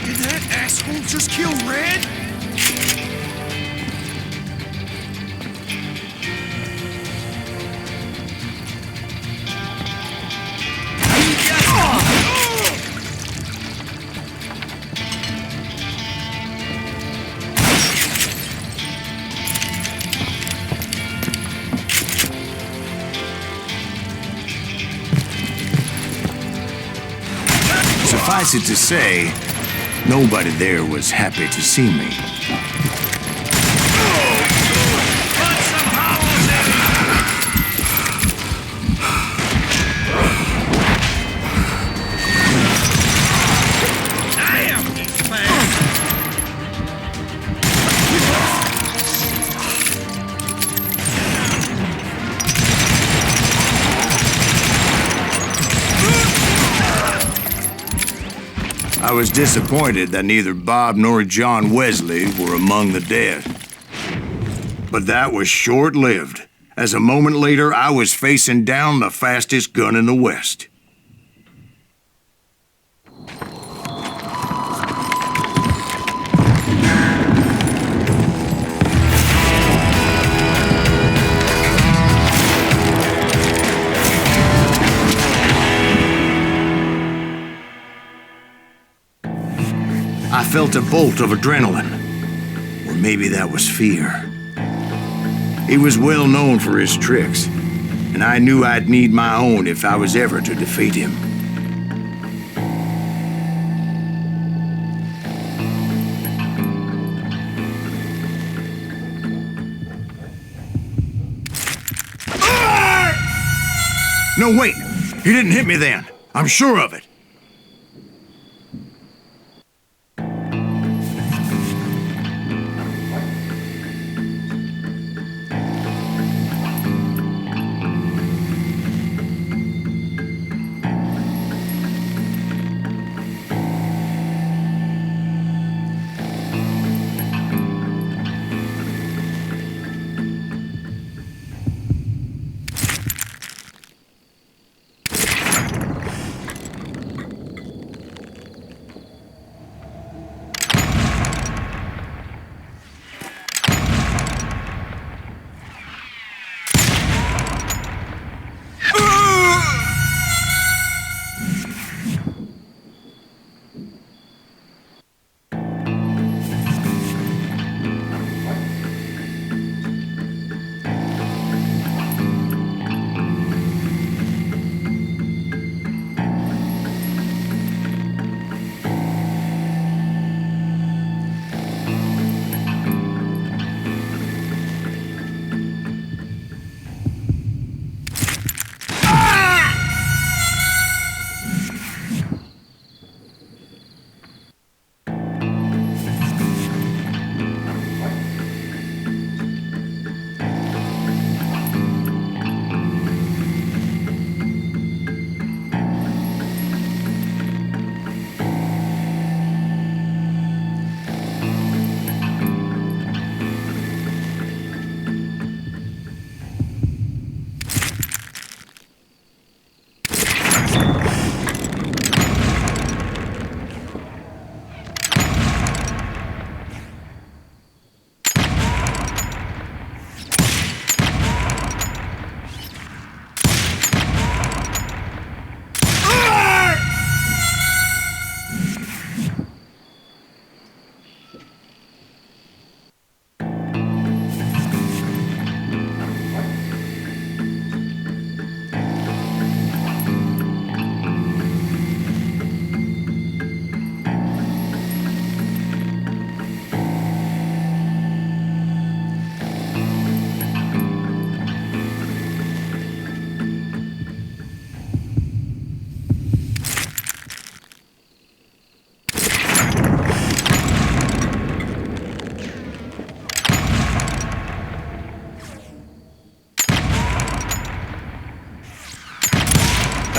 Did that asshole just kill Red? Suffice it to say, nobody there was happy to see me. I was disappointed that neither Bob nor John Wesley were among the dead. But that was short-lived, as a moment later I was facing down the fastest gun in the West. I felt a bolt of adrenaline, or maybe that was fear. He was well known for his tricks, and I knew I'd need my own if I was ever to defeat him. No, wait! He didn't hit me then. I'm sure of it.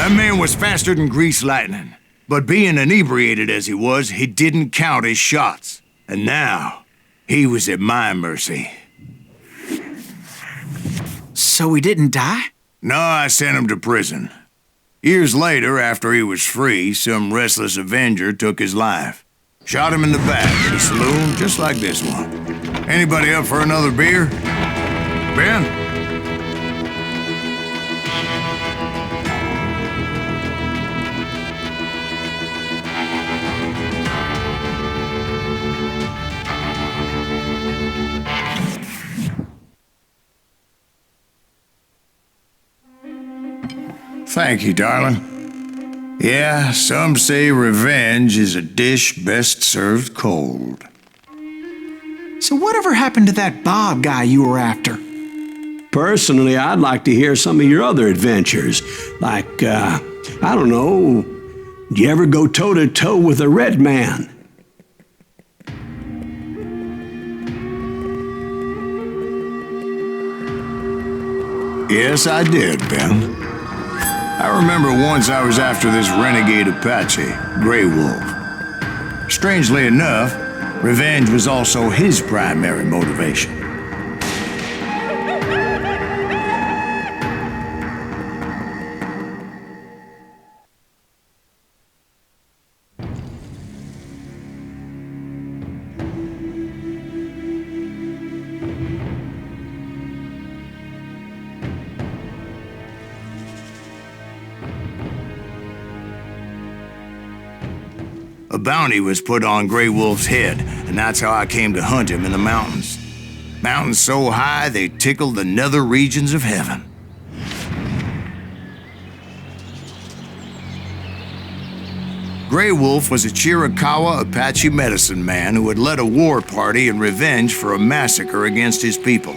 That man was faster than greased lightning. But being inebriated as he was, he didn't count his shots. And now, he was at my mercy. So he didn't die? No, I sent him to prison. Years later, after he was free, some restless avenger took his life. Shot him in the back at a saloon just like this one. Anybody up for another beer? Ben? Thank you, darling. Yeah, some say revenge is a dish best served cold. So whatever happened to that Bob guy you were after? Personally, I'd like to hear some of your other adventures. Like, I don't know, did you ever go toe-to-toe with a red man? Yes, I did, Ben. I remember once I was after this renegade Apache, Grey Wolf. Strangely enough, revenge was also his primary motivation. A bounty was put on Grey Wolf's head, and that's how I came to hunt him in the mountains. Mountains so high they tickled the nether regions of heaven. Grey Wolf was a Chiricahua Apache medicine man who had led a war party in revenge for a massacre against his people.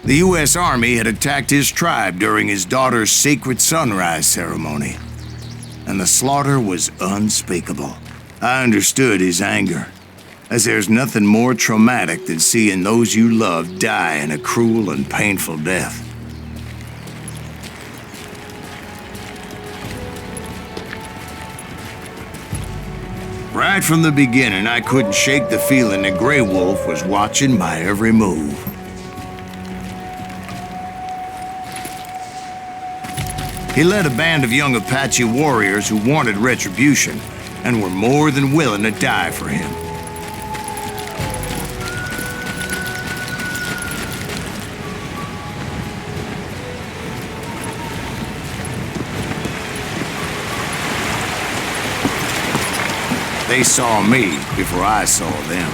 The U.S. Army had attacked his tribe during his daughter's sacred sunrise ceremony, and the slaughter was unspeakable. I understood his anger, as there's nothing more traumatic than seeing those you love die in a cruel and painful death. Right from the beginning, I couldn't shake the feeling that Grey Wolf was watching my every move. He led a band of young Apache warriors who wanted retribution and were more than willing to die for him. They saw me before I saw them.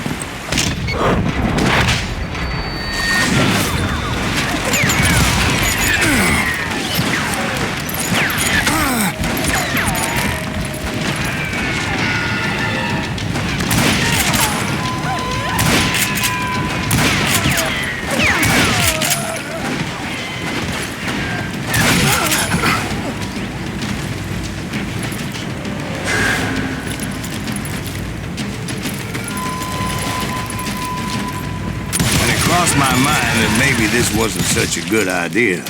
Crossed my mind that maybe this wasn't such a good idea.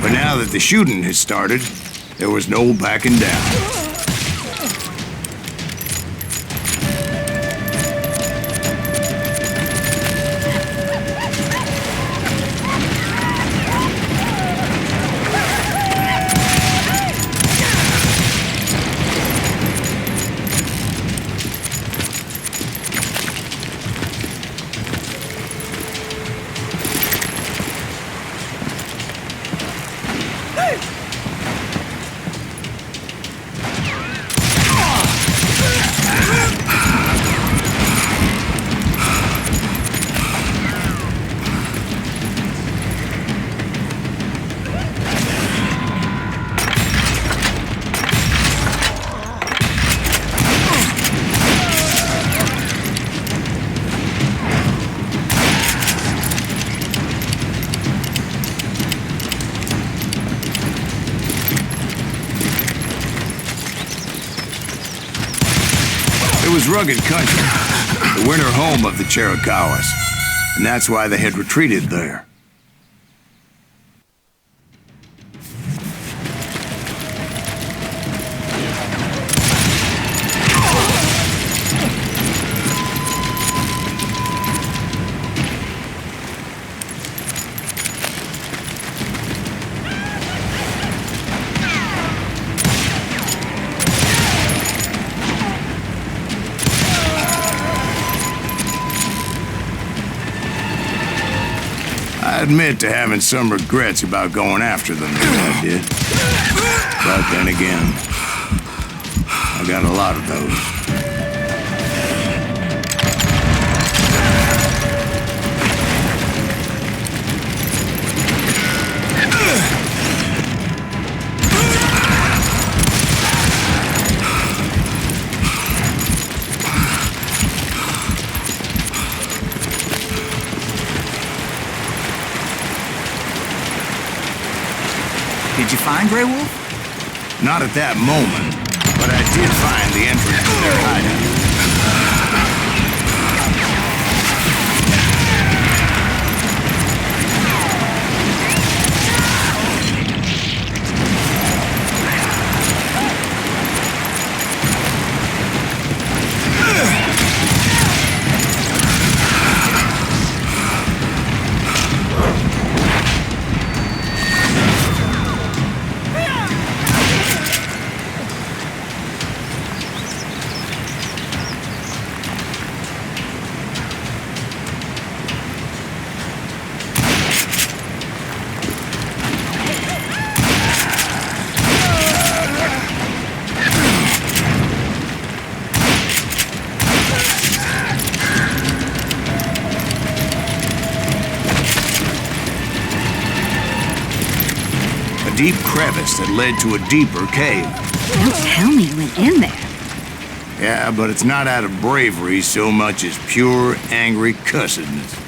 But now that the shooting had started, there was no backing down. It was rugged country, the winter home of the Chiricahuas, and that's why they had retreated there. admit to having some regrets about going after them the way I did. But then again, I got a lot of those. Did you find Grey Wolf? Not at that moment, but I did find the entrance to their hideout. Deep crevice that led to a deeper cave. Don't tell me you went in there. Yeah, but it's not out of bravery so much as pure, angry cussedness.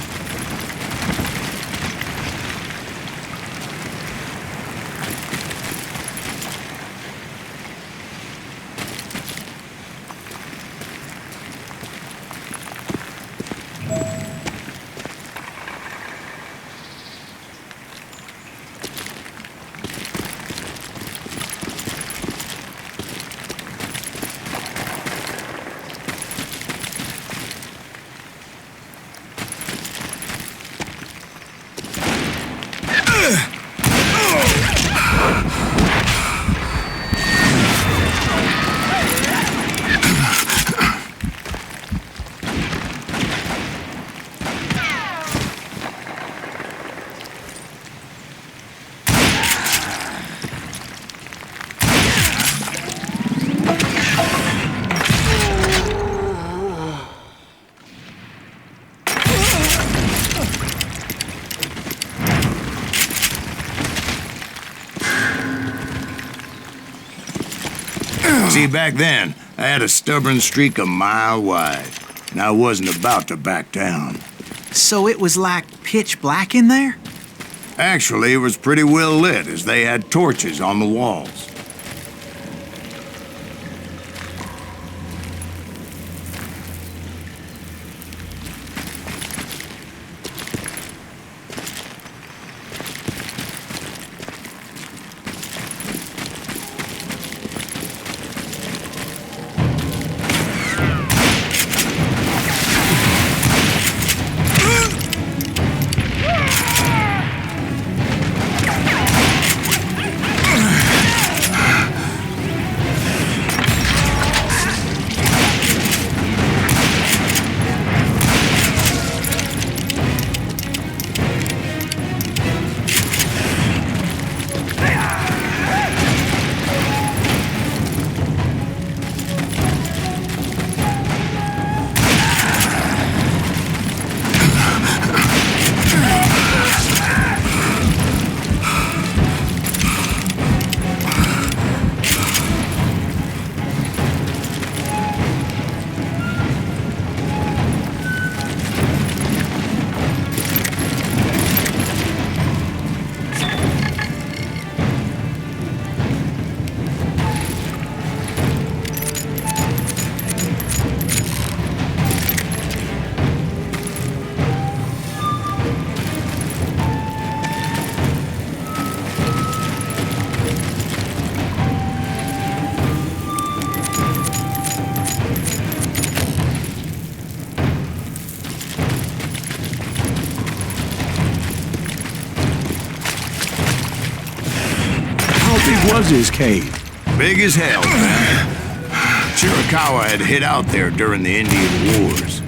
See, back then, I had a stubborn streak a mile wide, and I wasn't about to back down. So it was like pitch black in there? Actually, it was pretty well lit, as they had torches on the walls. big was his cave? Big as hell, man. Chiricahua had hid out there during the Indian Wars.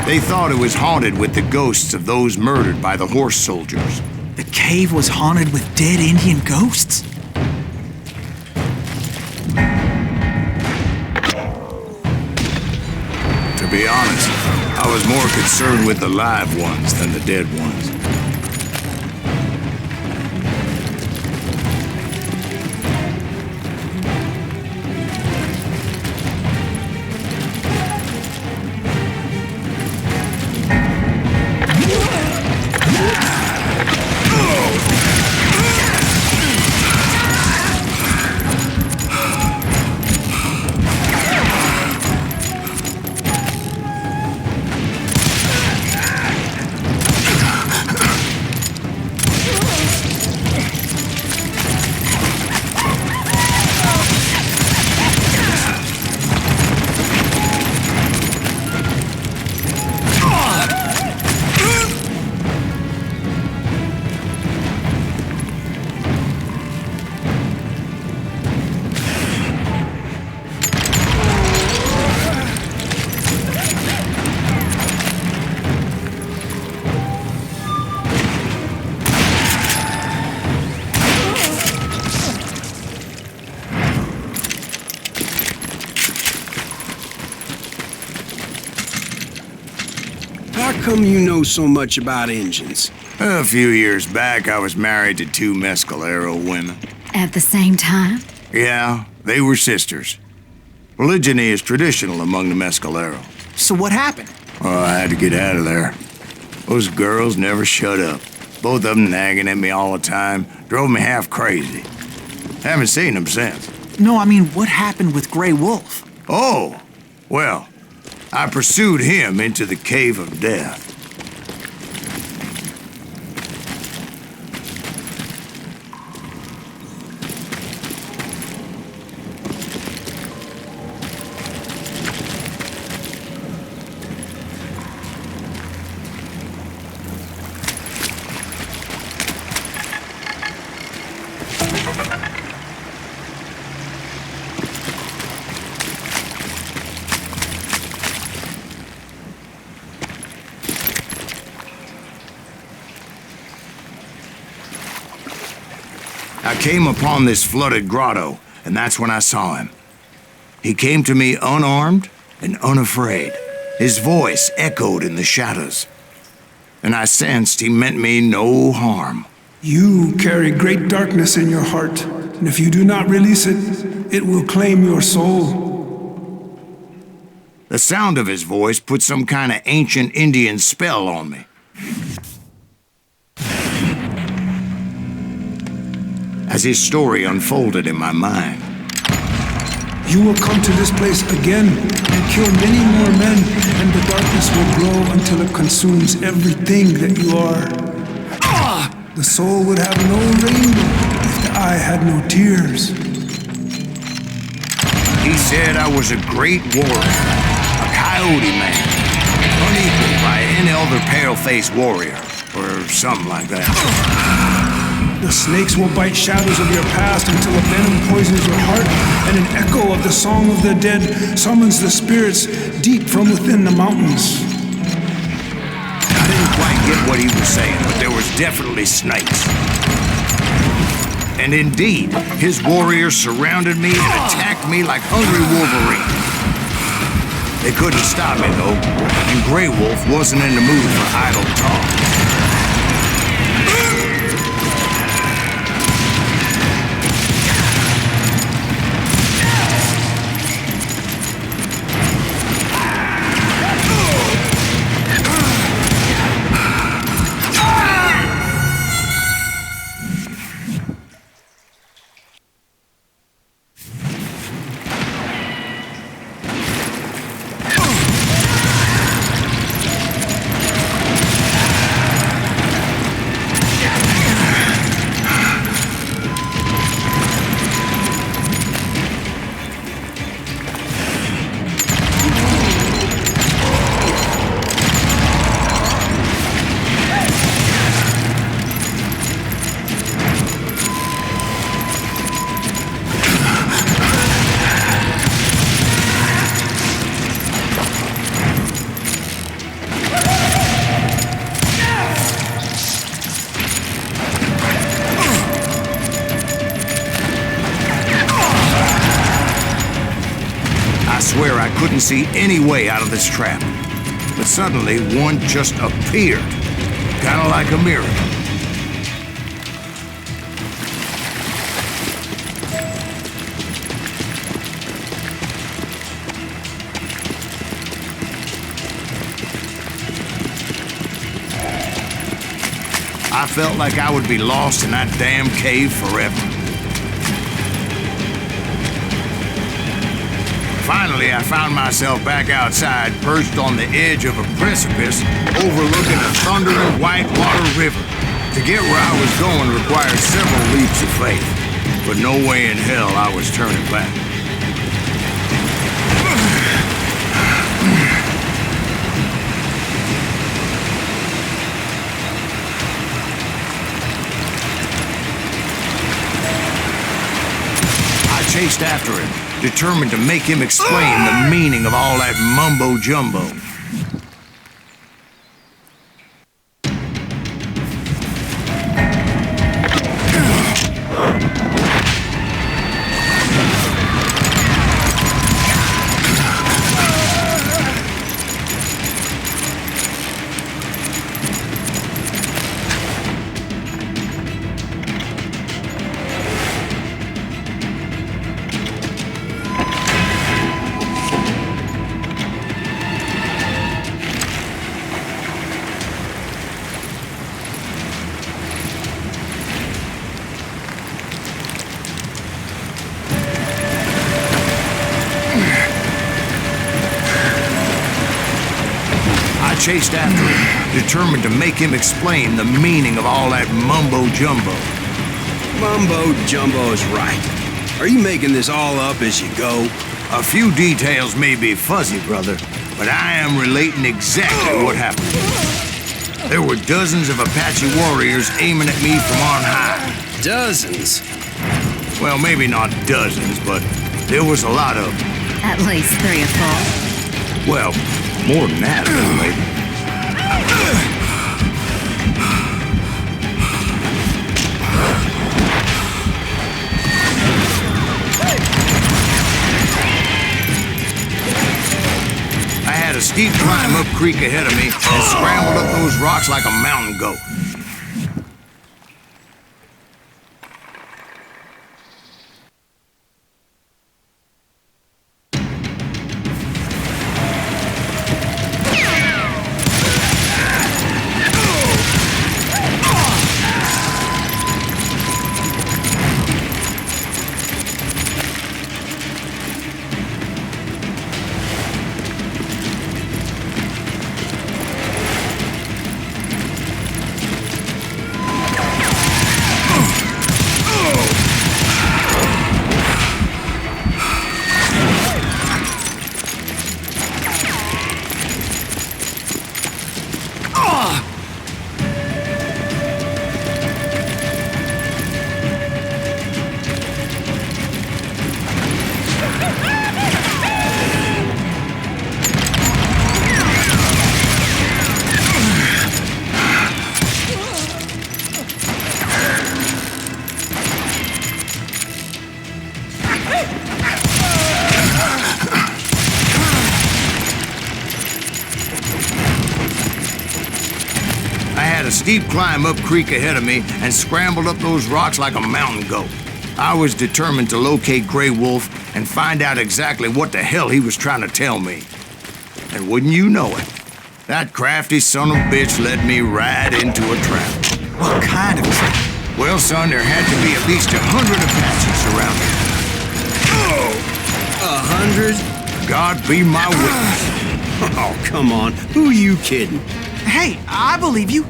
They thought it was haunted with the ghosts of those murdered by the horse soldiers. The cave was haunted with dead Indian ghosts? To be honest, I was more concerned with the live ones than the dead ones. How come you know so much about engines? A few years back, I was married to 2 Mescalero women. At the same time? Yeah, they were sisters. Polygyny is traditional among the Mescalero. So what happened? Oh, I had to get out of there. Those girls never shut up. Both of them nagging at me all the time. Drove me half crazy. Haven't seen them since. No, I mean, what happened with Grey Wolf? Oh, well, I pursued him into the Cave of Death. I came upon this flooded grotto, and that's when I saw him. He came to me unarmed and unafraid. His voice echoed in the shadows, and I sensed he meant me no harm. You carry great darkness in your heart, and if you do not release it, it will claim your soul. The sound of his voice put some kind of ancient Indian spell on me. As his story unfolded in my mind. You will come to this place again and kill many more men, and the darkness will grow until it consumes everything that you are. The soul would have no rainbow if the eye had no tears. He said I was a great warrior, a coyote man, unequaled by any other pale-faced warrior, or something like that. The snakes will bite shadows of your past until a venom poisons your heart, and an echo of the song of the dead summons the spirits deep from within the mountains. I didn't quite get what he was saying, but there was definitely snakes. And indeed, his warriors surrounded me and attacked me like hungry wolverines. They couldn't stop me, though, and Grey Wolf wasn't in the mood for idle talk. swear I couldn't see any way out of this trap. But suddenly, one just appeared. Kind of like a miracle. I felt like I would be lost in that damn cave forever. Finally, I found myself back outside, perched on the edge of a precipice, overlooking a thundering whitewater river. To get where I was going required several leaps of faith, but no way in hell I was turning back. Chased after him, determined to make him explain the meaning of all that mumbo-jumbo. Chased after him, determined to make him explain the meaning of all that mumbo-jumbo. Mumbo-jumbo is right. Are you making this all up as you go? A few details may be fuzzy, brother, but I am relating exactly what happened. There were dozens of Apache warriors aiming at me from on high. Dozens? Well, maybe not dozens, but there was a lot of them. At least 3 or 4. Well, more than that, little lady. I had a steep climb up creek ahead of me and scrambled up those rocks like a mountain goat. A steep climb up creek ahead of me and scrambled up those rocks like a mountain goat. I was determined to locate Grey Wolf and find out exactly what the hell he was trying to tell me. And wouldn't you know it, that crafty son of a bitch led me right into a trap. What kind of trap? Well, son, there had to be at least 100 Apaches around here. 100? God be my witness. Oh, come on. Who are you kidding? Hey, I believe you.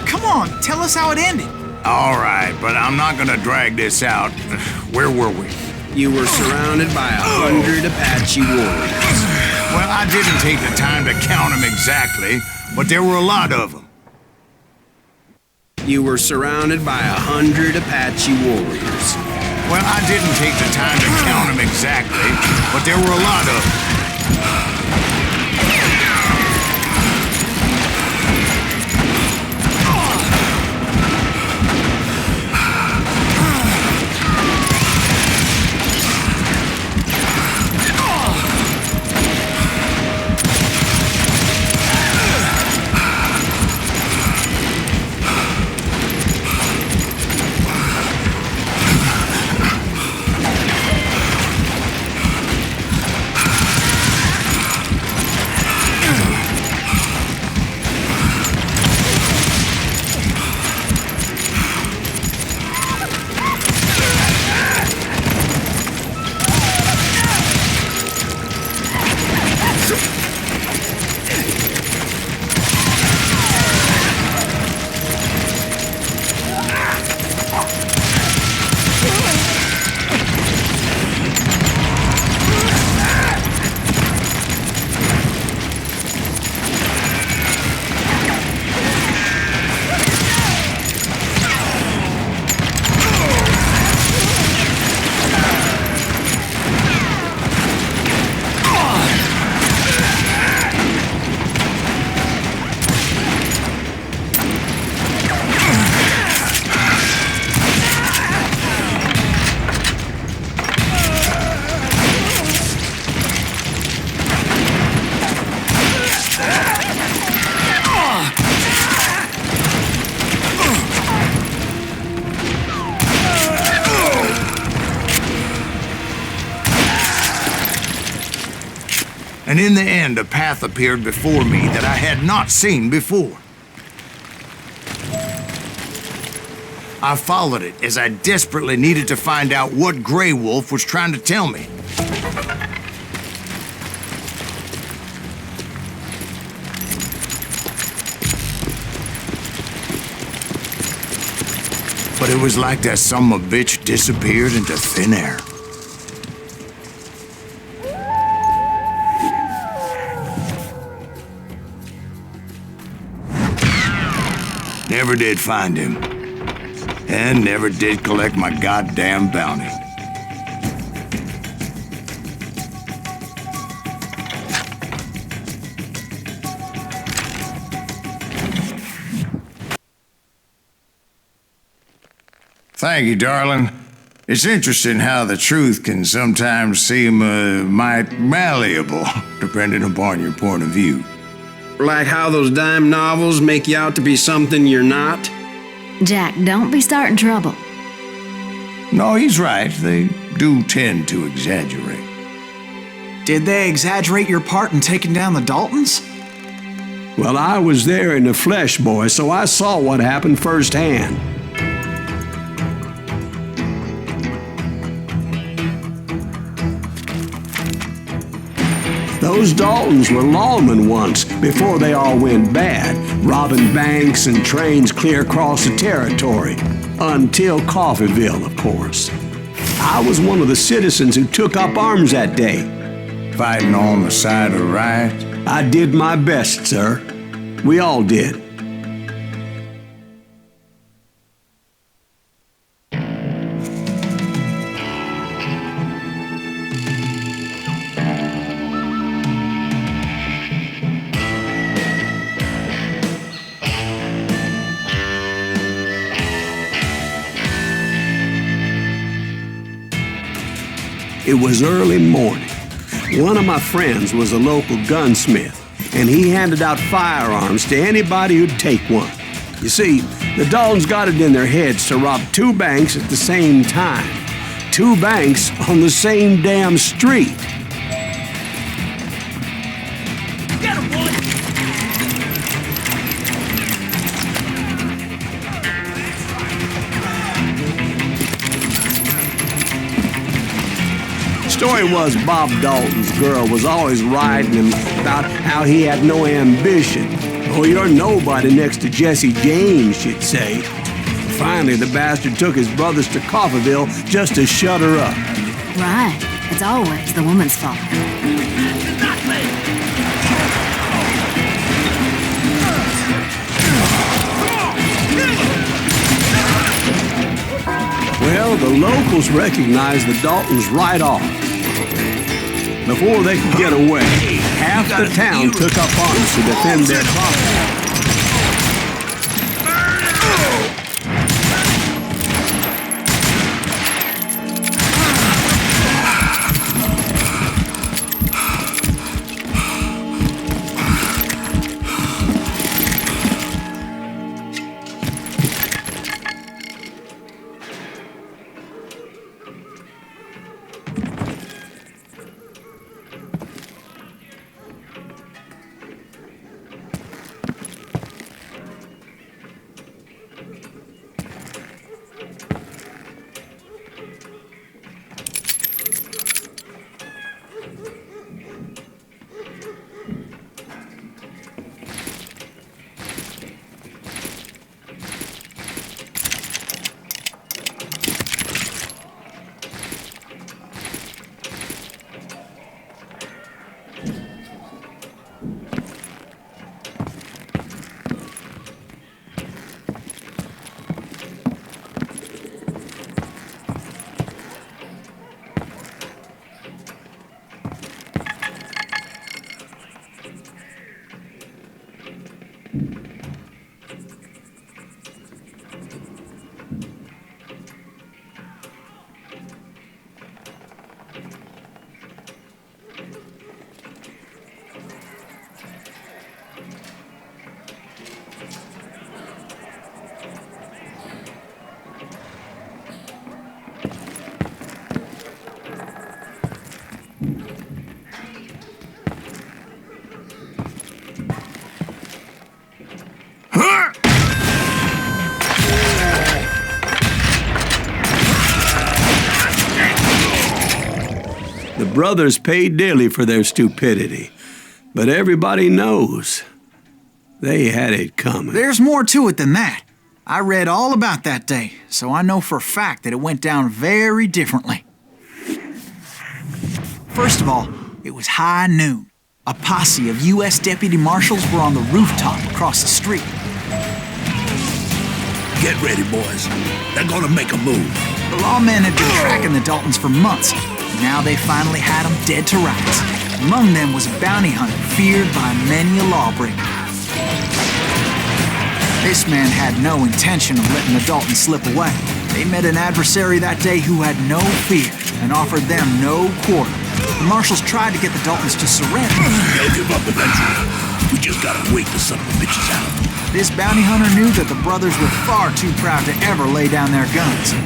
Come on, tell us how it ended. All right, but I'm not gonna drag this out. Where were we? You were surrounded by 100 Apache warriors. Well, I didn't take the time to count them exactly, but there were a lot of them. You were surrounded by 100 Apache warriors. Well, I didn't take the time to count them exactly, but there were a lot of them. and in the end a path appeared before me that I had not seen before. I followed it as I desperately needed to find out what Grey Wolf was trying to tell me. But it was like that son of a bitch disappeared into thin air. Never did find him. And never did collect my goddamn bounty. Thank you, darling. It's interesting how the truth can sometimes seem might malleable, depending upon your point of view. Like how those dime novels make you out to be something you're not? Jack, don't be starting trouble. No, he's right. They do tend to exaggerate. Did they exaggerate your part in taking down the Daltons? Well, I was there in the flesh, boy, so I saw what happened firsthand. Those Daltons were lawmen once, before they all went bad, robbing banks and trains clear across the territory. Until Coffeeville, of course. I was one of the citizens who took up arms that day. Fighting on the side of right? I did my best, sir. We all did. It was early morning. One of my friends was a local gunsmith, and he handed out firearms to anybody who'd take one. You see, the Daltons got it in their heads to rob 2 banks at the same time. 2 banks on the same damn street. Get him, boy! Story was Bob Dalton's girl was always riding him about how he had no ambition. Oh, you're nobody next to Jesse James, she'd say. Finally, the bastard took his brothers to Coffeeville just to shut her up. Right. It's always the woman's fault. Well, the locals recognized the Daltons right off. Before they could get away, half the town took up arms to defend their property. The brothers paid dearly for their stupidity, but everybody knows they had it coming. There's more to it than that. I read all about that day, so I know for a fact that it went down very differently. First of all, it was high noon. A posse of U.S. deputy marshals were on the rooftop across the street. Get ready, boys. They're gonna make a move. The lawmen had been tracking the Daltons for months. Now they finally had them dead to rights. Among them was a bounty hunter feared by many a lawbreaker. This man had no intention of letting the Daltons slip away. They met an adversary that day who had no fear and offered them no quarter. The marshals tried to get the Daltons to surrender. They'll give up eventually. We just gotta wait till some of the bitches out. This bounty hunter knew that the brothers were far too proud to ever lay down their guns.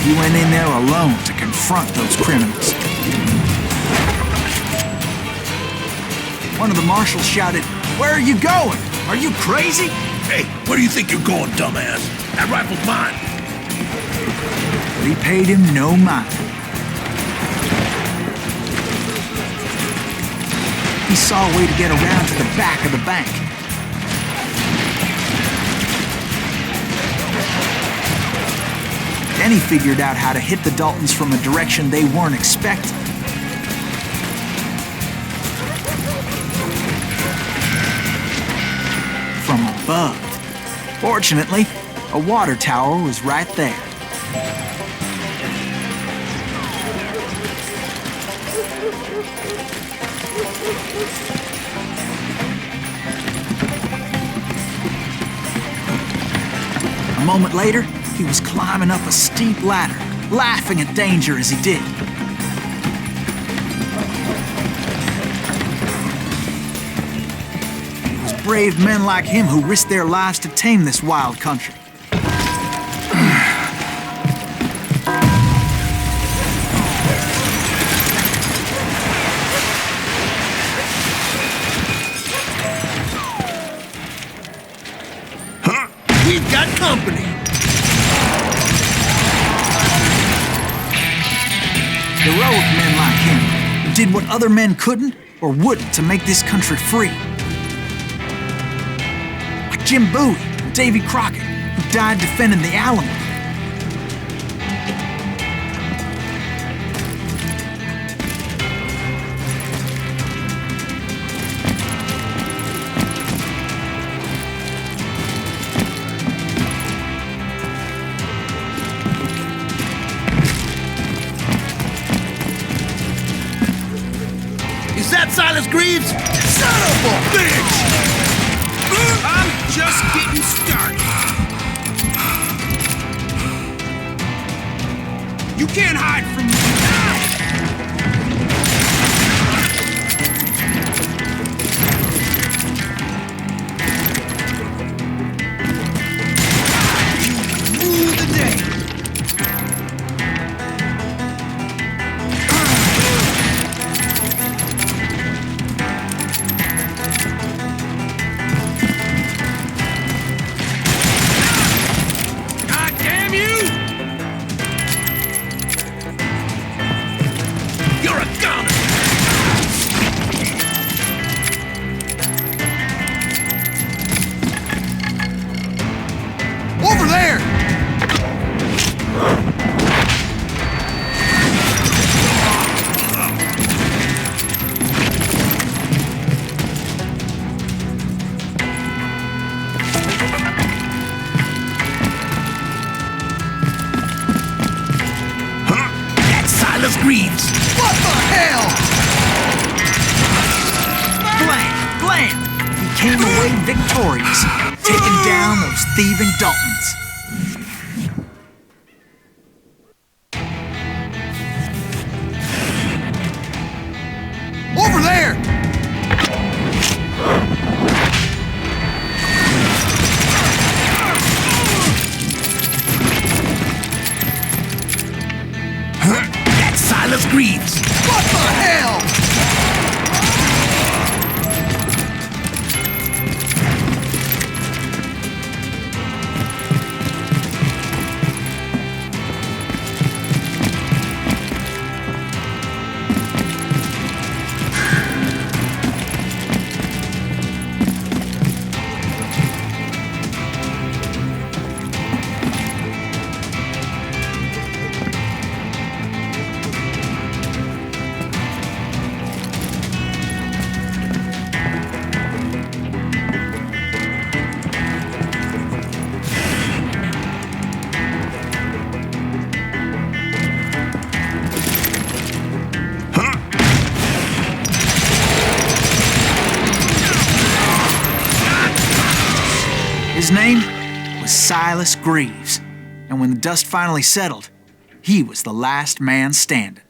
He went in there alone to confront those criminals. One of the marshals shouted, "Where are you going? Are you crazy?" Hey, where do you think you're going, dumbass? That rifle's mine. But he paid him no mind. He saw a way to get around to the back of the bank. Then he figured out how to hit the Daltons from a direction they weren't expecting. From above. Fortunately, a water tower was right there. A moment later, he was climbing up a steep ladder, laughing at danger as he did. It was brave men like him who risked their lives to tame this wild country. We've got company. Heroic men like him, who did what other men couldn't or wouldn't to make this country free. Like Jim Bowie and Davy Crockett, who died defending the Alamo. Is that Silas Greaves? Son of a bitch! I'm just getting started. You can't hide from me now! You rule the day. Over there! That's Silas Greaves! What the hell? Blam! Blam! He came away victorious, taking down those thieving Daltons. Over there! That's Silas Greaves! What the hell? His name was Silas Greaves, and when the dust finally settled, he was the last man standing.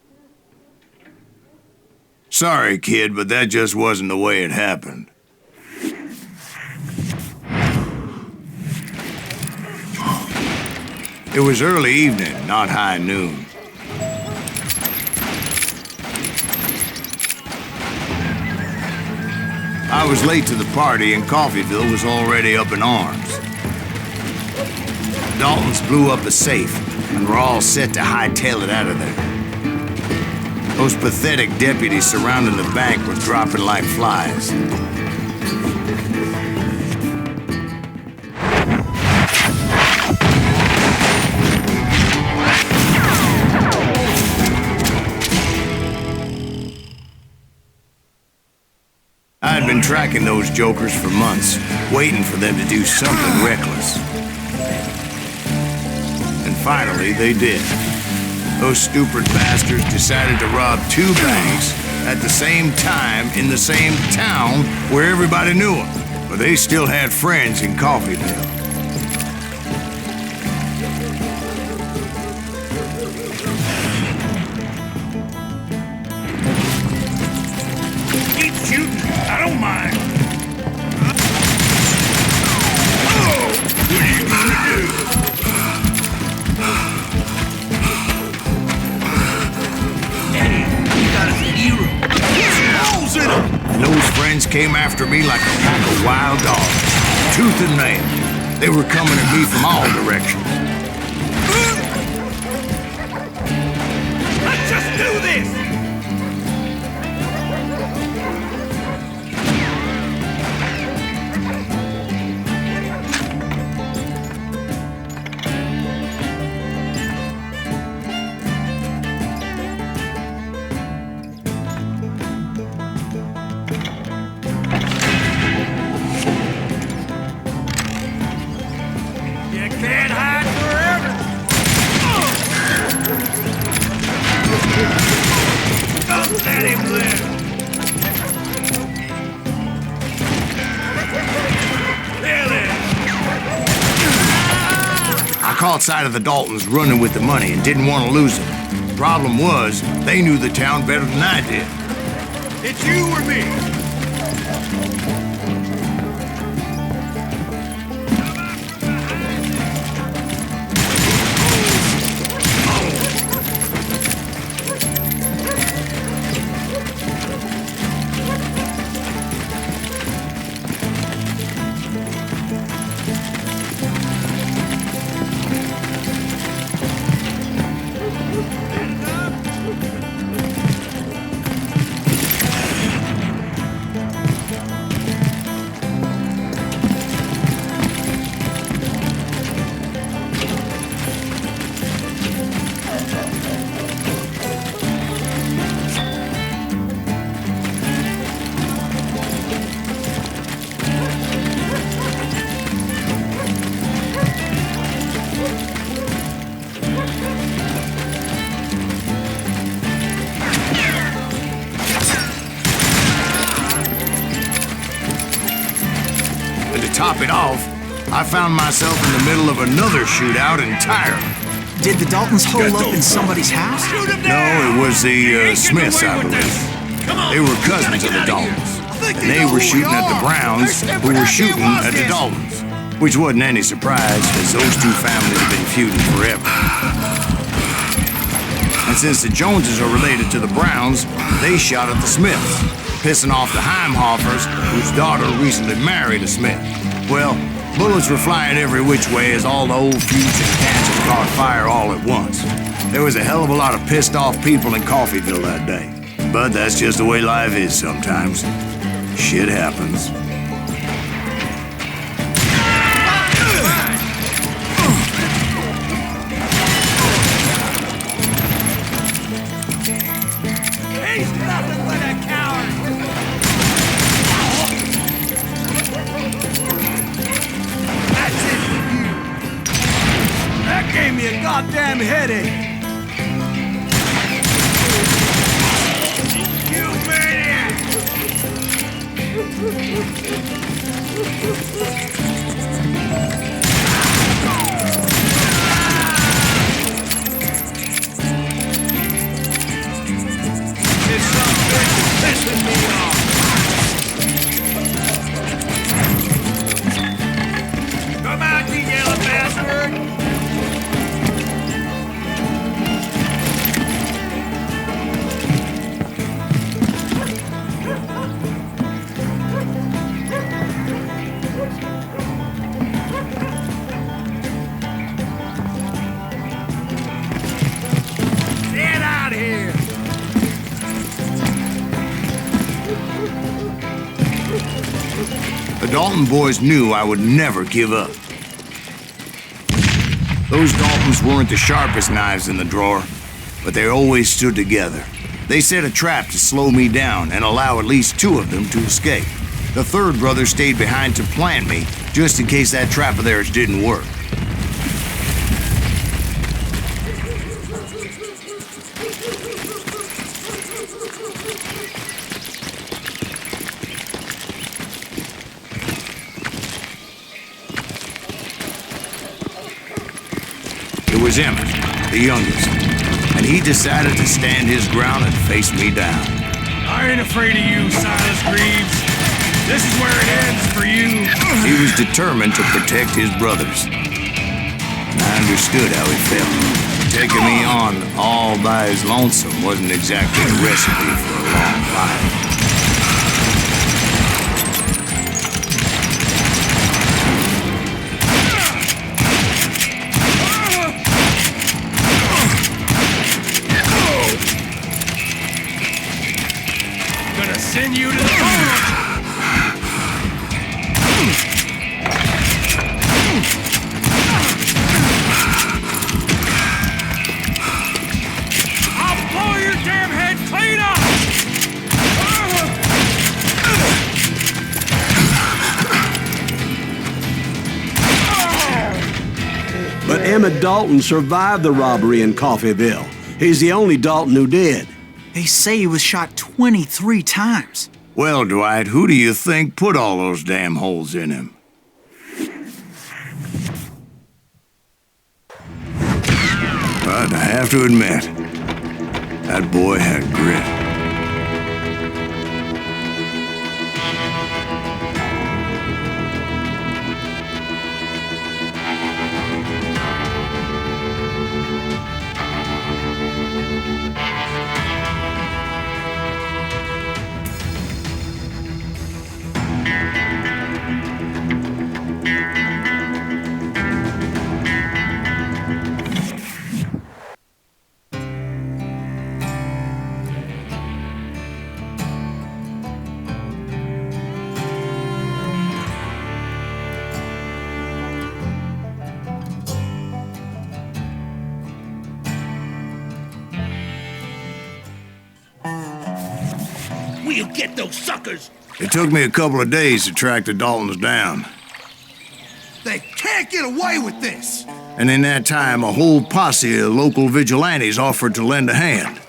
Sorry, kid, but that just wasn't the way it happened. It was early evening, not high noon. I was late to the party and Coffeyville was already up in arms. Daltons blew up a safe and were all set to hightail it out of there. Those pathetic deputies surrounding the bank were dropping like flies. I had been tracking those jokers for months, waiting for them to do something reckless. And finally, they did. Those stupid bastards decided to rob 2 banks at the same time in the same town where everybody knew them. But they still had friends in Coffeyville. Keep shooting. I don't mind. Oh! What are you gonna do? And those friends came after me like a pack of wild dogs, tooth and nail. They were coming at me from all directions. Let's just do this! Can't hide forever! Don't let him live! Kill him! I caught sight of the Daltons running with the money and didn't want to lose it. Problem was, they knew the town better than I did. It's you or me! Top it off, I found myself in the middle of another shootout entirely. Did the Daltons hole up in somebody's house? No, it was the Smiths, I believe. They were cousins of the Daltons, and they were shooting at the Browns, who were shooting at the Daltons, which wasn't any surprise, as those 2 families have been feuding forever. And since the Joneses are related to the Browns, they shot at the Smiths, pissing off the Heimhoffers, whose daughter recently married a Smith. Well, bullets were flying every which way as all the old feuds and tangents caught fire all at once. There was a hell of a lot of pissed off people in Coffeyville that day. But that's just the way life is sometimes. Shit happens. He's nothing but a coward! That's it for you! That gave me a goddamn headache! You maniac! pissing me off. Come out, you yellow bastard! Get out here! The Dalton boys knew I would never give up. Those Daltons weren't the sharpest knives in the drawer, but they always stood together. They set a trap to slow me down and allow at least two of them to escape. The third brother stayed behind to plant me, just in case that trap of theirs didn't work. It was Emmett, the youngest, and he decided to stand his ground and face me down. I ain't afraid of you, Silas Greaves. This is where it ends for you. He was determined to protect his brothers. And I understood how he felt. Taking me on all by his lonesome wasn't exactly a recipe for a long life. Send you to the homage! I'll blow your damn head clean off! But Emmett Dalton survived the robbery in Coffeyville. He's the only Dalton who did. They say he was shot 23 times. Well, Dwight, who do you think put all those damn holes in him? But I have to admit, that boy had grit. We'll get those suckers! It took me a couple of days to track the Daltons down. They can't get away with this! And in that time, a whole posse of local vigilantes offered to lend a hand.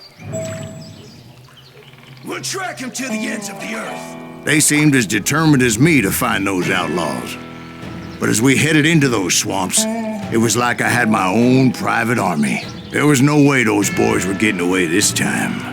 We'll track him to the ends of the earth. They seemed as determined as me to find those outlaws. But as we headed into those swamps, it was like I had my own private army. There was no way those boys were getting away this time.